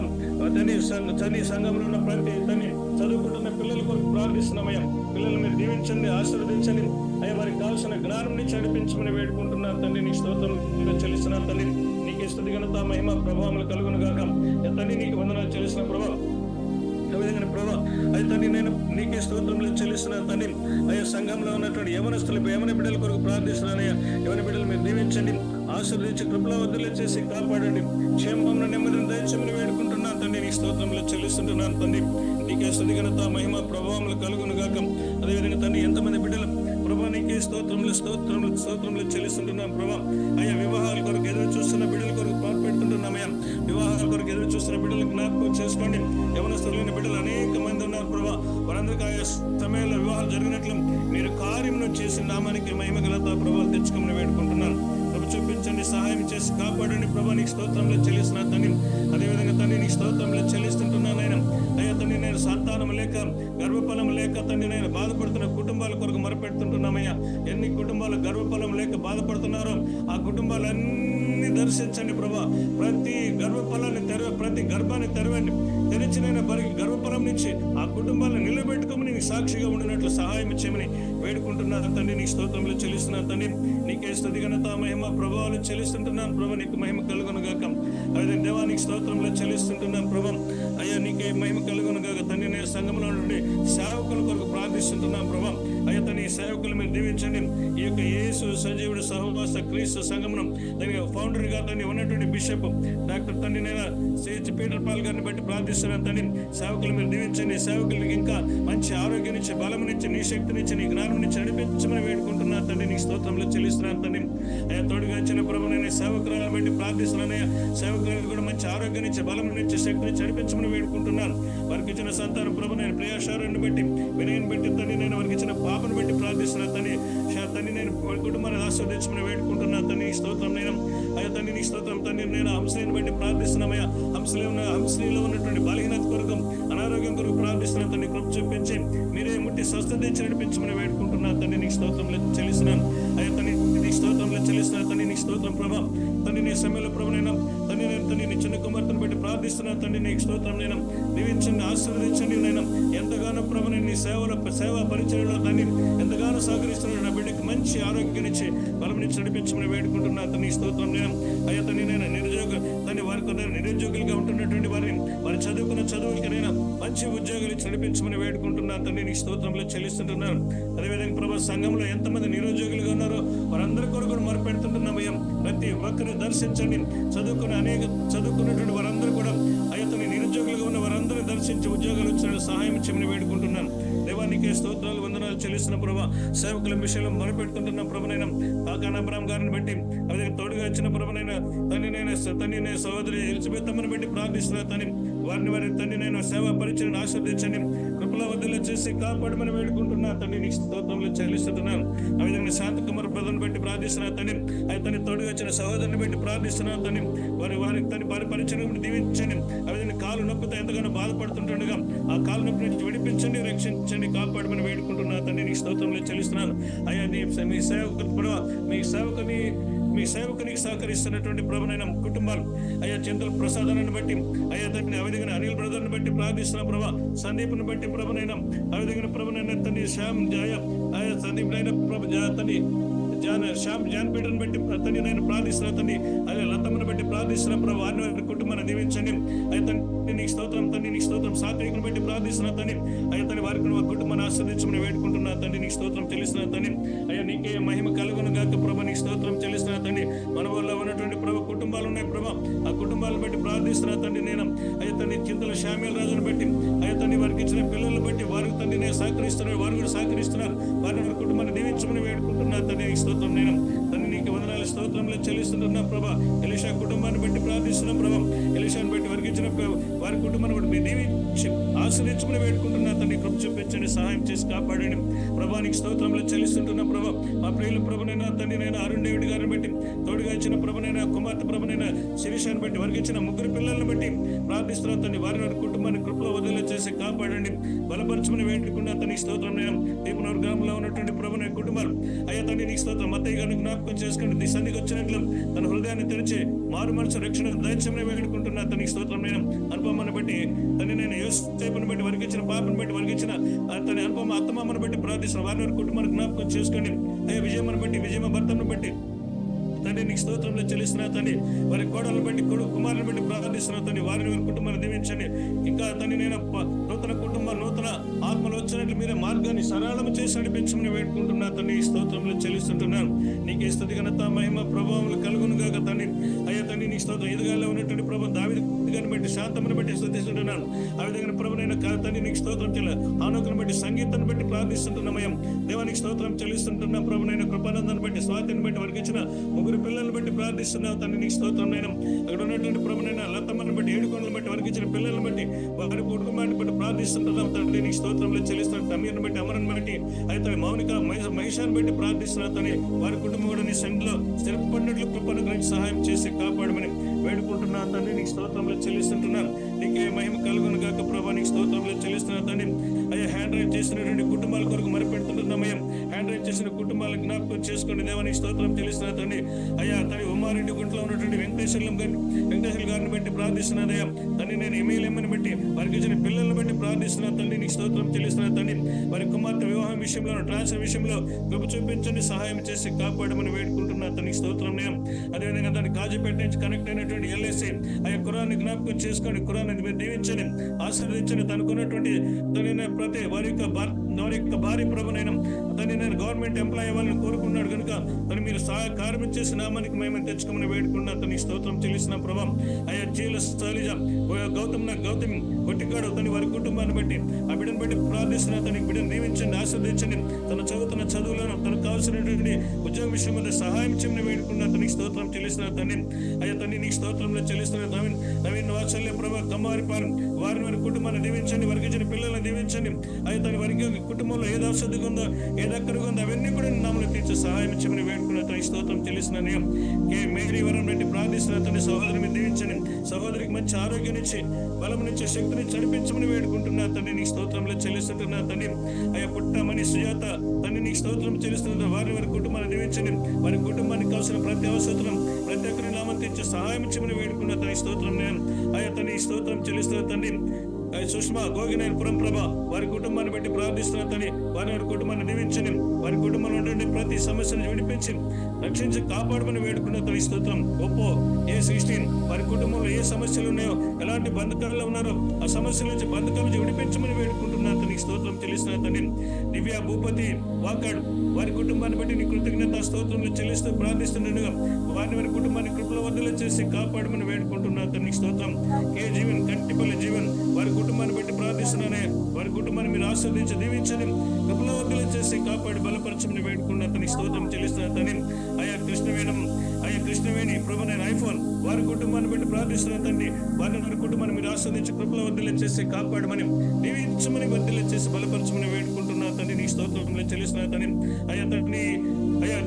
తండ్రి సంఘంలో ఉన్న ప్రతి తండ్రి చదువుకుంటున్న పిల్లల కొరకు ప్రార్థిస్తున్నామయ్యా. పిల్లలు మీరు దీవించండి, ఆశీర్వదించండి అయ్యా. వారికి కావాల్సిన జ్ఞానం నుంచి నడిపించమని వేడుకుంటున్నారు తండ్రి నీ స్తోత్రం చెల్లిస్తున్నారు తండ్రి. నీకే స్తుతి ఘనత మహిమ ప్రభావములు కలుగును గాక. తండ్రి నీకు వందనాలు చెల్లిస్తున్న ప్రభావం. అదేవిధంగా ప్రభావ అది తండ్రి నేను నీకే స్తోత్రములు చెల్లిస్తున్నాను తండ్రి. అయ్యా సంఘంలో ఉన్నటువంటి యవన బిడ్డల కొరకు ప్రార్థిస్తున్నానయ్యా. యవన బిడ్డలు మీరు దీవించండి, ఆశీర్వదించి కృపలో వదిలే చేసి కాపాడండి, క్షేమంలో నెమ్మదిని దయచేయమని వేడుకుంటున్నాను తండ్రి. నీ స్తోత్రములు చెల్లిస్తుంటున్నాను తండ్రి. నీకే స్తుతి ఘనత మహిమ ప్రభావములు కలుగును గాక. అదేవిధంగా తండ్రి ఎంతమంది బిడ్డలు ప్రభా నీకే స్తోత్రములు చెల్లిస్తుంటున్నాం ప్రభా. అయ్యా వివాహాల కొరకు ఎదురు చూస్తున్న బిడ్డల కొరకు పాల్పెడుతుంటున్నామయ్యా. వివాహాల కొరకు ఎదురు చూస్తున్న బిడ్డలు జ్ఞాపకం చేసుకోండి. యవనస్తులైన బిడ్డలు అనేక మంది ఉన్నారు ప్రభా. వారందరికీ ఆయా సమయంలో వివాహాలు జరిగినట్లు మీరు కార్యమును చేసి నామానికి మహిమ ఘనత ప్రభావాలు తెచ్చుకోమని వేడుకుంటున్నాను. చూపించండి, సహాయం చేసి కాపాడండి ప్రభా. నీకు స్తోత్రంలో చెల్లిస్తున్నా తండ్రి. అదేవిధంగా తండ్రి నీకు స్తోత్రంలో చెల్లిస్తుంటున్నాను ఆయన. అయ్యా తండ్రి నేను సంతానం లేక గర్భఫలం లేక తండ్రి నేను బాధపడుతున్న కుటుంబాల కొరకు మొరపెడుతుంటున్నామయ్యా. ఎన్ని కుటుంబాలు గర్భఫలం లేక బాధపడుతున్నారో ఆ కుటుంబాలన్నీ దర్శించండి ప్రభా. ప్రతి గర్భఫలాన్ని ప్రతి గర్భాన్ని తెరవండి. తెరిచిన గర్భఫలం నుంచి ఆ కుటుంబాలను నిలబెట్టుకోమని నీ సాక్షిగా ఉండినట్లు సహాయం చేయమని వేడుకుంటున్నాను తండ్రి. నీ స్తోత్రంలో చెల్లిస్తున్నాను తండ్రి. నీకే స్తుతి ఘనత మహిమ ప్రభావాలు చెల్లిస్తుంటున్నాను ప్రభా. నీకు మహిమ కలుగును గాక. అదే దేవానికి స్తోత్రంలో చెల్లిస్తుంటున్నాను ప్రభా. అయ్యా నీకే మహిమ కలుగును గాక తండ్రి. నేను సంఘంలో నుండి సేవకుల కొరకు ప్రార్థిస్తుంటున్నాను ప్రభా. అయ్యా తన ఈ సేవకులు మీరు దీవించండి. ఈ యొక్క యేసు సజీవుడు సహవాస క్రీస్తు సంఘమును దాని ఫౌండర్ గా తండ్రి ఉన్నటువంటి బిషప్ డాక్టర్ తండ్రి నేను సిహెచ్ పీటర్ పాల్ గారిని బట్టి ప్రార్థిస్తున్నాను తండ్రి. సేవకులు మీరు దీవించండి. సేవకులకి ఇంకా మంచి ఆరోగ్యం నుంచి, బలం నుంచి, నీ శక్తి నుంచి, నీ జ్ఞానం నుంచి నడిపించమని వేడుకుంటున్నాను తండ్రి. నీ స్తోత్రంలో చెల్లిస్తున్నాను తండ్రి. అయ్యా తోడుగా ఇచ్చిన ప్రభు నేను సేవకులను బట్టి ప్రార్థిస్తున్నానయ్యా. సేవకులకు కూడా మంచి ఆరోగ్యం నుంచి, బలం నుంచి, శక్తి నుంచి నడిపించమని వేడుకుంటున్నాను. వారికి ఇచ్చిన సంతానం ప్రభు నేను ప్రియాశారాన్ని బట్టి, వినయాన్ని బట్టి తండ్రి నేను వారికి ఇచ్చిన పాపను బట్టి ప్రార్థిస్తున్నాను తండ్రి. తండ్రి నేను కుటుంబాన్ని ఆశీర్వదించమని వేడుకుంటున్నాను తండ్రి. నీ స్తోత్రం నేను అయ్యా తండ్రి. నీ స్తోత్రం తండ్రి. నేను హంసని బట్టి ప్రార్థిస్తున్నామయ్యా. హంసలో ఉన్నటువంటి బలహీనత కొరకు, అనారోగ్యం కొరకు ప్రార్థిస్తున్నాను తండ్రి. కృప చూపించి మీరే ముట్టి స్వస్థత ఇచ్చి నడిపించమని వేడుకుంటున్నాను తండ్రి. నీకు స్తోత్రంలో చెల్లిస్తున్నాను అయ్యా తండ్రి. నీకు స్తోత్రంలో చెల్లిస్తున్నాను తండ్రి. నీకు స్తోత్రం ప్రభా. తండ్రి నీ సమయంలో ప్రభునైనా తండ్రి నేను తండ్రి నీ చిన్న కుమార్తెను బట్టి ప్రార్థిస్తున్నాను తండ్రి. నీకు స్తోత్రం నేను దీవించండి, ఆశీర్వదించండి. నేను ఎంతగానో ప్రభుని నీ సేవా పరిచయంలో తండ్రి ఎంతగానో సహకరిస్తున్నాడు. నా బిడ్డకి మంచి ఆరోగ్యం ఇచ్చి బలం నుంచి నడిపించమని వేడుకుంటున్నా తండ్రి. నీ స్తోత్రం నేను అయ్యా తండ్రి. నేను తండ్రి వారి కొందరు నిరుద్యోగులుగా ఉంటున్నటువంటి వారి చదువుకున్న చదువులకైనా మంచి ఉద్యోగాలు ఇచ్చి నడిపించమని వేడుకుంటున్నాను తండ్రి. నీ స్తోత్రంలో చెల్లిస్తుంటున్నాను. అదేవిధంగా ప్రభా సంఘంలో ఎంతమంది నిరుద్యోగులుగా ఉన్నారో వారందరి కొరకు మొరపెడుతుంటున్నామయ్యా. ప్రతి ఒక్కరు దర్శించండి. చదువుకున్నటువంటి వారందరూ కూడా అయ్యా తండ్రి నిరుద్యోగులుగా ఉన్న వారందరూ దర్శించి ఉద్యోగాలు వచ్చిన సహాయం చేయమని వేడుకుంటున్నాను. దేవానికి స్తోత్రాలు వందనాలు చెల్లిస్తున్న ప్రభా. సేవకుల విషయంలో మొరపెడుతుంటున్న ప్రభునైనా కాకాన అబ్రాహాం గారిని బట్టి, అదే తోడుగా వచ్చిన ప్రభునైనా తండ్రి నేను సహోదరి ఎలిజబెత్ అమ్మని బట్టి ప్రార్థిస్తున్నా తండ్రి. వారి తండ్రి నేను సేవా పరిచయం ఆశీర్వదించండి, కృపల వద్దలు చేసి కాపాడమని వేడుకుంటున్నా తండ్రి. నీకు స్తోత్రంలో చెల్లిస్తున్నాను. ఆ విధంగా శాంతకుమార్ బ్రదర్ని బట్టి ప్రార్థిస్తున్నా తండ్రి. అయితే తన తోడుగా వచ్చిన సహోదరుని బట్టి ప్రార్థిస్తున్నాను తండ్రి. వారికి తన పరిచయం దీవించండి. ఆ విధంగా కాలు నొప్పితో ఎంతగానో బాధపడుతుంటుండగా ఆ కాలు నొప్పి నుంచి విడిపించండి, రక్షించండి, కాపాడమని వేడుకుంటున్నా తండ్రి. నీకు స్తోత్రంలో చెల్లిస్తున్నాను అయ్యా. మీ సేవకునికి సహకరిస్తున్నటువంటి ప్రభునైన కుటుంబాలు అయ్యా చింతల ప్రసాదాన్ని బట్టి అయ్యా తండ్రి. ఆ విధంగా అనిల్ బ్రదర్ని బట్టి ప్రార్థిస్తున్న ప్రభా. సందీప్ని బట్టి ప్రభునైనా ఆ విధంగా ప్రభునైనా తండ్రి. శ్యామ్ జయ అయ్యా సందీప్ అయిన ప్రభు తండ్రి జాన్ పీటర్ని బట్టి తండ్రి నేను ప్రార్థిస్తున్నా తండ్రి, అదే లతమ్మను బట్టి ప్రార్థిస్తున్నా ప్రభు, వారిని కుటుంబాన్ని దీవించండి. అయ్యా తండ్రి నీకు స్తోత్రం, తండ్రి నీకు స్తోత్రం. సాత్వికుని బట్టి ప్రార్థిస్తున్నా తండ్రి, అయ్యా తండ్రి వారికి కుటుంబాన్ని ఆస్వాదించమని వేడుకుంటున్నా తండ్రి, నీకు స్తోత్రం చెల్లిస్తున్నా తండ్రి. అయ్యా నీకే మహిమ కలుగును గాక ప్రభు, నీకు స్తోత్రం చెల్లిస్తున్నా తండ్రి. మన వల్ల ఉన్నటువంటి ప్రభు కుటుంబాలు ఉన్నాయి ప్రభు, ఆ కుటుంబాలను బట్టి ప్రార్థిస్తున్నా తండ్రి నేను. అయ్యా తండ్రి చింతల శామ్యూల్ రాజును బట్టి, అయ్యా తండ్రి వారికి ఇచ్చిన పిల్లలను బట్టి వారికి తండ్రి నేను సహకరిస్తున్నారు, వారు కూడా సహకరిస్తున్నారు, వారి కుటుంబాన్ని దీవించమని వేడుకుంటున్నా తండ్రి, నీకు స్తోత్రం నేను. తండ్రి నీకు వందనాలు స్తోత్రంలో చెల్లిస్తుంటున్నా ప్రభా. ఎలీషా కుటుంబాన్ని బట్టి ప్రార్థిస్తున్నాం ప్రభా, ఎలీషాను బట్టి వారికి ఇచ్చిన వారి కుటుంబాన్ని బట్టి మీరు దీవించి ఆశ్రయించమని వేడుకుంటున్నా తండ్రి. కృప చూపించండి, సహాయం చేసి కాపాడండి ప్రభా. నీకు స్తోత్రంలో చెల్లిస్తుంటున్నా ప్రభా. మా ప్రియుల ప్రభునైనా తండ్రి నేను అరుణ్ డేవిడ్ గారిని బట్టి, తోడుగా ఇచ్చిన ప్రభునైనా కుమార్తె ప్రభునైనా శిరీషాన్ని బట్టి, వారికి ఇచ్చిన ముగ్గురు పిల్లలను బట్టి ప్రార్థిస్తున్నా తండ్రి. వారి కుటుంబాన్ని కృపలో వదిలే చేసి కాపాడండి, బలపరచమని వేడుకున్నా తండ్రి. స్తోత్రం నేను. దీపనూరు గ్రామంలో ఉన్నటువంటి ప్రభుని కుటుంబాలు అయ్యా తండ్రి నీకు స్తోత్రం. మత్తయ్య గారిని జ్ఞాపకం చేసుకుని నీ సన్నిధికి వచ్చినట్లు తన హృదయాన్ని తెరిచి మారు మనసు రక్షణ దయచేయమని వేడుకుంటున్నా తండ్రి. స్తోత్రం నేను. అనుపమను బట్టి తండ్రి నేను యోసేపును బట్టి, వారికి ఇచ్చిన పాపను బట్టి, వారికి ఇచ్చిన తన అనుపమ అత్తమ్మను బట్టి ప్రార్థిస్తున్నా. వారి కుటుంబాన్ని జ్ఞాపకం చేసుకోండి అయ్యా. విజయమ్మను బట్టి, విజయమ్మ భర్తను బట్టి తండ్రి నీకు స్తోత్రంలో చెల్లిస్తున్నా తండ్రి. వారి కోడలను బట్టి, కుమారులను బట్టి ప్రార్థిస్తున్నా తండ్రి. వారి కుటుంబాన్ని దీవించండి. ఇంకా తండ్రి నేను నూతన కుటుంబం, నూతన ఆత్మలు వచ్చినట్లు మీరే మార్గాన్ని సరళం చేసి నడిపించమని వేడుకుంటున్నా తండ్రి. ఈ స్తోత్రంలో చెల్లిస్తుంటున్నాను. నీకే స్తుతి ఘనత మహిమ ప్రభావములు కలుగును గాక తండ్రి. అయ్యా తండ్రి నీ స్తోత్రం. ఎదుగాలో ఉన్నటువంటి ప్రభు దావీదు గారిని బట్టి, శాంతమును బట్టి స్తుతిస్తుంటున్నాను. ఆ విధంగా ప్రభునైనా తండ్రి నీకు స్తోత్రం చెల్లి. ఆనోకును బట్టి, సంగీతాన్ని బట్టి ప్రార్థిస్తుంటున్నామయ్యం. దేవానికి స్తోత్రం చెల్లిస్తుంటున్నాం ప్రభునైనా. కృపానందాన్ని బట్టి, స్వాతిని బట్టి, వారికి ఇచ్చిన ముగ్గురు పిల్లలను బట్టి ప్రార్థిస్తున్నావు తండ్రి. నీకు స్తోత్రం నైనా. అక్కడ ఉన్నటువంటి ప్రభునైనా లతమ్మను బట్టి, ఏడుకొండలను బట్టి, వారికి ఇచ్చిన పిల్లలను బట్టి, వారి కుటుంబాన్ని బట్టి ప్రార్థిస్తుంటున్నాం తండ్రి. నీకు స్తోత్రంలో చెల్లిస్తున్నాను. తమీర్ని బట్టి, అమరన్ బట్టి, అయితే మౌనిక మహిషాన్ని బట్టి ప్రార్థిస్తున్నావు తండ్రి. వారి కుటుంబం కూడా నీ సంఘంలో స్థిరపడినట్లు కృపను గురించి సహాయం చేసి కాపాడమని వేడుకుంటున్నా తండ్రి. నీకు స్తోత్రంలో చెల్లిస్తుంటున్నాను. నీకే మహిమ కలుగును గాక ప్రభా. నీకు స్తోత్రంలో చెల్లిస్తున్నా తండ్రి. అయ్యా హ్యాండ్ రైట్ చేసినటువంటి కుటుంబాల కొరకు మరిపెడుతుంటున్నామయ్యా. హ్యాండ్ రైట్ చేసిన కుటుంబాలకు జ్ఞాపకం చేసుకుని దేవానికి స్తోత్రం చెల్లిస్తున్నా తండ్రి. అయ్యా తండ్రి ఉమ్మారెడ్డి గుంట్లో ఉన్నటువంటి వెంకటేశ్వర గారిని బట్టి ప్రార్థిస్తున్నానయ్యా తండ్రి. నేను ఎమ్మెల్యేమ్మని బట్టి, వారికి ఇచ్చిన పిల్లలను బట్టి ప్రార్థిస్తున్నా తండ్రి. నీకు స్తోత్రం చెల్లిస్తున్నా తండ్రి. వారి కుమార్తె వివాహం విషయంలో, ట్రాన్స్ఫర్ విషయంలో కృప చూపించండి, సహాయం చేసి కాపాడమని వేడుకుంటున్నా తండ్రి. స్తోత్రం నేను. అదేవిధంగా దాన్ని కాజీపేట నుంచి కనెక్ట్ అయినటువంటి ఎల్ఐసి అయ్యా కురాన్ని జ్ఞాపకం చేసుకోండి, కురాన్ని మీరు దీవించండి, ఆశీర్వదించండి. తనకున్నటువంటి ప్రతి వారి యొక్క భార్య ప్రభునైనా తను నేను గవర్నమెంట్ ఎంప్లాయీ వాళ్ళని కోరుకున్నాడు కనుక తను మీరు కార్యం చేసి నామానికి మేము తెచ్చుకోమని వేడుకున్నా తన స్తోత్రం చెల్లిసిన ప్రభావం. అయ్యా జీల శైలజ గౌతమి కొట్టికాడు తన వారి కుటుంబాన్ని బట్టి, ఆ బిడ్డను బట్టి ప్రార్థిస్తున్నా. తనకి బిడ్డను దీవించండి, ఆశీర్వదించండి. తను చదువుతున్న చదువులను, తనకు కావాల్సినటువంటి ఉద్యోగ విషయం మీద సహాయం చేయమని వేడుకున్నా తనకి స్తోత్రం చెల్లిస్తున్నా తండ్రి. అయ్యా తండ్రి నీకు స్తోత్రంలో చెల్లిస్తున్నా. నవీన్ వాత్సల్య ప్రభా కమ్మారిపాలెం వారి కుటుంబాన్ని దీవించండి, వారికి ఇచ్చిన పిల్లలను దీవించండి. అయ్యా తన వారికి కుటుంబంలో ఏది అవసరం ఉందో, ఏది అక్కడికి ఉందో అవన్నీ కూడా నామలు తీర్చి సహాయం చేయమని వేడుకున్నా తన స్తోత్రం చెల్లిస్తున్నా. మేరీ వరం బట్టి ప్రార్థిస్తున్నా తండ్రి. సహోదరిని దీవించండి, సహోదరికి మంచి ఆరోగ్యం నుంచి, బలం నుంచి, శక్తిని చనిపించమని వేడుకుంటున్నా తండ్రి. నీ స్తోత్రంలో చెల్లిస్తుంటున్నా తండ్రి. అయ్యా పుట్టమని సుజాత తండ్రి నీకు స్తోత్రం చెల్లిస్తున్నా. వారి కుటుంబాన్ని దీవించండి, వారి కుటుంబానికి కావాల్సిన ప్రతి అవసరం ప్రతి ఒక్కరి నామం తీర్చి సహాయం చేయమని వేడుకున్నా తన స్తోత్రం నేను. అయ్యా తన స్తోత్రం చెల్లిస్తున్నా తండ్రి. సుష్మా గోగినేపురం ప్రభా వారి కుటుంబాన్ని బట్టి ప్రార్థిస్తున్నా తని. వారి కుటుంబాన్ని దీవించండి, వారి కుటుంబంలో ఉండే ప్రతి సమస్యను విడిపించి రక్షించి కాపాడమని వేడుకున్న తన స్తోత్రం. ఒప్పో A16 వారి కుటుంబంలో ఏ సమస్యలు ఉన్నాయో, ఎలాంటి బంధకాల్లో ఉన్నారో ఆ సమస్యల నుంచి, బంధకాల నుంచి విడిపించమని వేడుకుంటున్నా తన స్తోత్రం చెల్లిస్తున్నా తండ్రి. దివ్య భూపతి వాకాడు వారి కుటుంబాన్ని బట్టి నీ కృతజ్ఞత స్తోత్రంలో చెల్లిస్తూ ప్రార్థిస్తుండగా వారి కుటుంబాన్ని కృపల వద్దలు చేసి కాపాడమని వేడుకుంటున్నా తన స్తోత్రం. కే జీవన్ కంటిపల్లి జీవన్ వారి కుటుంబాన్ని బట్టి ప్రార్థిస్తున్నానే. వారి కుటుంబాన్ని మీరు ఆస్వాదించి దీవించండి, కృపల వద్దలు చేసి కాపాడి బలపరచమని వేడుకున్న తన స్తోత్రం చెల్లిస్తున్నా తని. అయ్యా కృష్ణవేణి ప్రభు నేను ఐఫోన్ వారి కుటుంబాన్ని బట్టి ప్రార్థిస్తున్నా తండ్రి. వారి కుటుంబాన్ని మీరు ఆస్వాదించి కృపల వద్దలు చేసి కాపాడమని, దీవించమని, వద్దలు చేసి బలపరచమని వేడుకుంటున్నా తండ్రి. నీ స్తోత్రంలో చెల్లిస్తున్నా తని. అయ్యా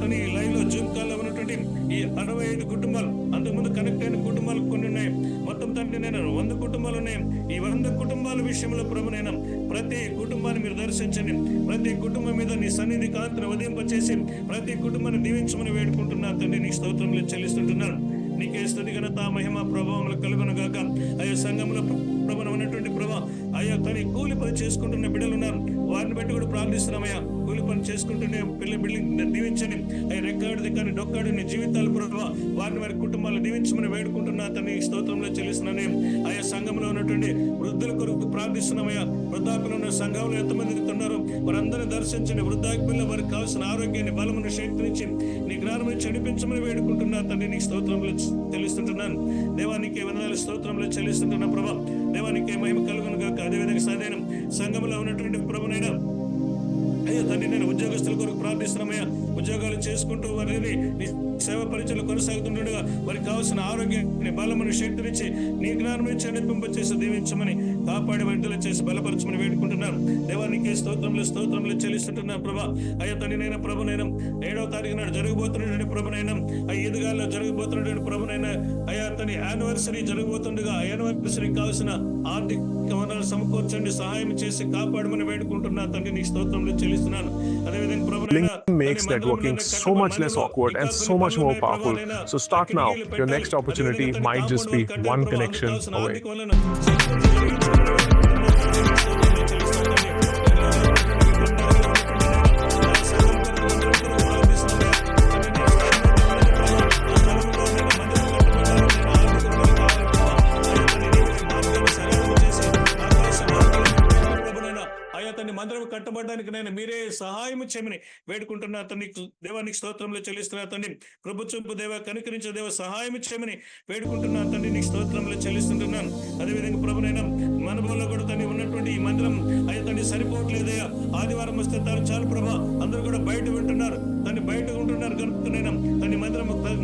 తని లైవ్ లో జూమ్ కాల్లో ఉన్నటువంటి ఈ 65 కుటుంబాలు, అంతకుముందు కనెక్ట్ అయిన కుటుంబాలు కొన్ని ఉన్నాయి. మొత్తం తండ్రి నేను 100 కుటుంబాలు ఉన్నాయి. ఈ 100 కుటుంబాల విషయంలో ప్రభునైనా ప్రతి కుటుంబాన్ని మీరు దర్శించండి, ప్రతి కుటుంబం మీద నీ సన్నిధి కాంతిని ఉదయింపచేసి ప్రతి కుటుంబాన్ని దీవించమని వేడుకుంటున్నా తండ్రి. నీ స్తోత్రంలో చెల్లిస్తుంటున్నాను. నీకే స్తుతి ఘనత మహిమ ప్రభావములు కలుగును గాక. అయ్యా సంఘంలో ప్రభుత్వం ఉన్నటువంటి ప్రభా అయ్యా తన కూలి పని చేసుకుంటున్న బిడ్డలు ఉన్నారు, వారిని బట్టి కూడా ప్రార్థిస్తున్నామయ్యా. కూలి పని చేసుకుంటూనే బిల్డింగ్ దీవించండి అయ్యా. రెక్కాడిది కానీ డొక్కాడిని జీవితాలు ప్రభావ వారిని వారి కుటుంబాలు దీవించమని వేడుకుంటున్నా తండ్రి. స్తోత్రంలో చెల్లిస్తున్నానే అయ్యా. సంఘంలో ఉన్నటువంటి వృద్ధుల కొరకు ప్రార్థిస్తున్నామయ్యా. వృద్ధాప్యంలో ఉన్న సంఘంలో ఎంతమంది ఉన్నారు వారందరినీ దర్శించండి. వృద్ధాప్యంలో వారికి కావాల్సిన ఆరోగ్యాన్ని, బలమును, శక్తినిచ్చి నీ జ్ఞానం చనిపించమని వేడుకుంటున్నా తండ్రి. నీకు స్తోత్రంలో చెల్లిస్తుంటున్నాను దేవానికి వందనాలు, స్తోత్రంలో చెల్లిస్తుంటున్నా ప్రభా. దేవానికి మహిమ కలుగును గాక. అదేవిధంగా సదైన సంఘంలో ఉన్నటువంటి ప్రభునైనా అయ్యా తండ్రి నేను ఉద్యోగస్తుల కొరకు ప్రార్థిస్తున్నామయ్యా. ఉద్యోగాలు చేసుకుంటూ వారిని నీ సేవ పరిచయలు కొనసాగుతుండగా వారికి కావాల్సిన ఆరోగ్యాన్ని, బలమును, శక్తినిచ్చి నీ జ్ఞానం ఇచ్చి నడిపింపచేసి దీవించమని, కాపాడి విడుదల చేసి బలపరచమని వేడుకుంటున్నాను దేవానికి స్తోత్రంలో చెల్లిస్తుంటున్నాను ప్రభా. అయ్యా తండ్రి నైనా ప్రభునైనా 7వ తారీఖు నాడు జరగబోతున్నటువంటి ప్రభునైనా ఈదుగాల్లో జరగబోతున్నటువంటి ప్రభునైనా అయ్యా తన యానివర్సరీ జరగబోతుండగా యానివర్సరీకి కావాల్సిన ఆర్థిక వనరులు సమకూర్చండి, సహాయం చేసి కాపాడమని వేడుకుంటున్నా తండ్రి. నీకు స్తోత్రంలో చెల్లిస్తున్నాను. అదేవిధంగా ప్రభునైనా makes networking so much less awkward and so much more powerful. So start now. Your next opportunity might just be one connection away. మందిరం కట్టబడడానికి నేను మీరే సహాయం చేయమని వేడుకుంటున్నా తండ్రి. దేవానికి స్తోత్రంలో చెల్లిస్తున్నా తండ్రి. కృప చూపు దేవ, కనికరించే దేవ, సహాయం చేయమని వేడుకుంటున్నా తండ్రి. నీకు స్తోత్రంలో చెల్లిస్తుంటున్నాను. అదేవిధంగా ప్రభునైనా మనలో కూడా తండ్రి ఉన్నటువంటి ఈ మందిరం అయ్యా తండ్రి సరిపోవట్లేదయ్యా. ఆదివారం వస్తే చాలు ప్రభా, అందరూ కూడా బయట వింటున్నారు తండ్రి, బయట ఉంటున్నారు కనుకనైనా తండ్రి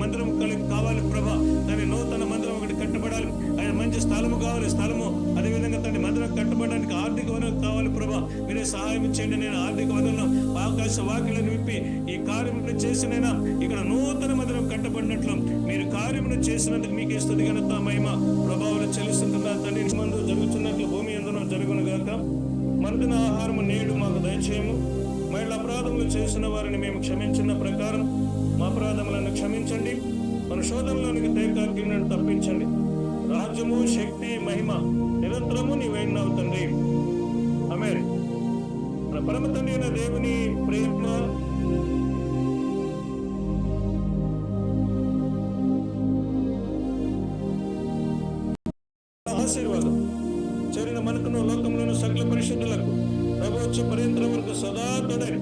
మందిరం కలిగి కావాలి ప్రభా. తండ్రి నూతన మందిరం ఒకటి కట్టబడాలి, ఆయన మంచి స్థలము కావాలి. స్థలము అదేవిధంగా తండ్రి మందిరం కట్టబడడానికి ఆర్థిక వనరు కావాలి ప్రభా. మీరే సహాయం చేయండి. నేను ఆర్థిక వనరులను ఆకాశ వాక్యాలను విప్పి ఈ కార్యమును చేసినైనా ఇక్కడ నూతన మందిరం కట్టబడినట్లు మీరు కార్యమును చేసినందుకు మీకు స్తుతి ఘనత మహిమ ప్రభావాలు చెల్లిస్తుంటున్నా తండ్రి. మందు జరుగుతున్నట్లు భూమి ఎందునో జరుగును గాక. మనదిన ఆహారము నేడు మాకు దయచేయము. మళ్ళీ అపరాధములు చేసిన వారిని మేము క్షమించిన ప్రకారం మా అపరాధములను క్షమించండి. మన శోధనలోనికి తేకాగ్ని తప్పించండి. రాజ్యము, శక్తి, మహిమ నిరంతరము నీవైనావు తండ్రి. ఆమేన్. మన పరమ తండ్రి అయిన దేవుని ప్రేమ, ఆశీర్వాదం చేరిన మనకును లోకంలోని సకల పరిశుద్ధులకు ప్రభుత్వ పర్యంతరం వరకు సదా తోడై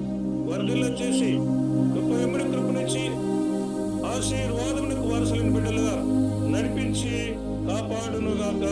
వర్ధిల్ల చేసి కృప ఎమ్మడి కృపనిచ్చి ఆశీర్వాదములకు వారసులైన బిడ్డలుగా నడిపించి కాపాడునుగాక.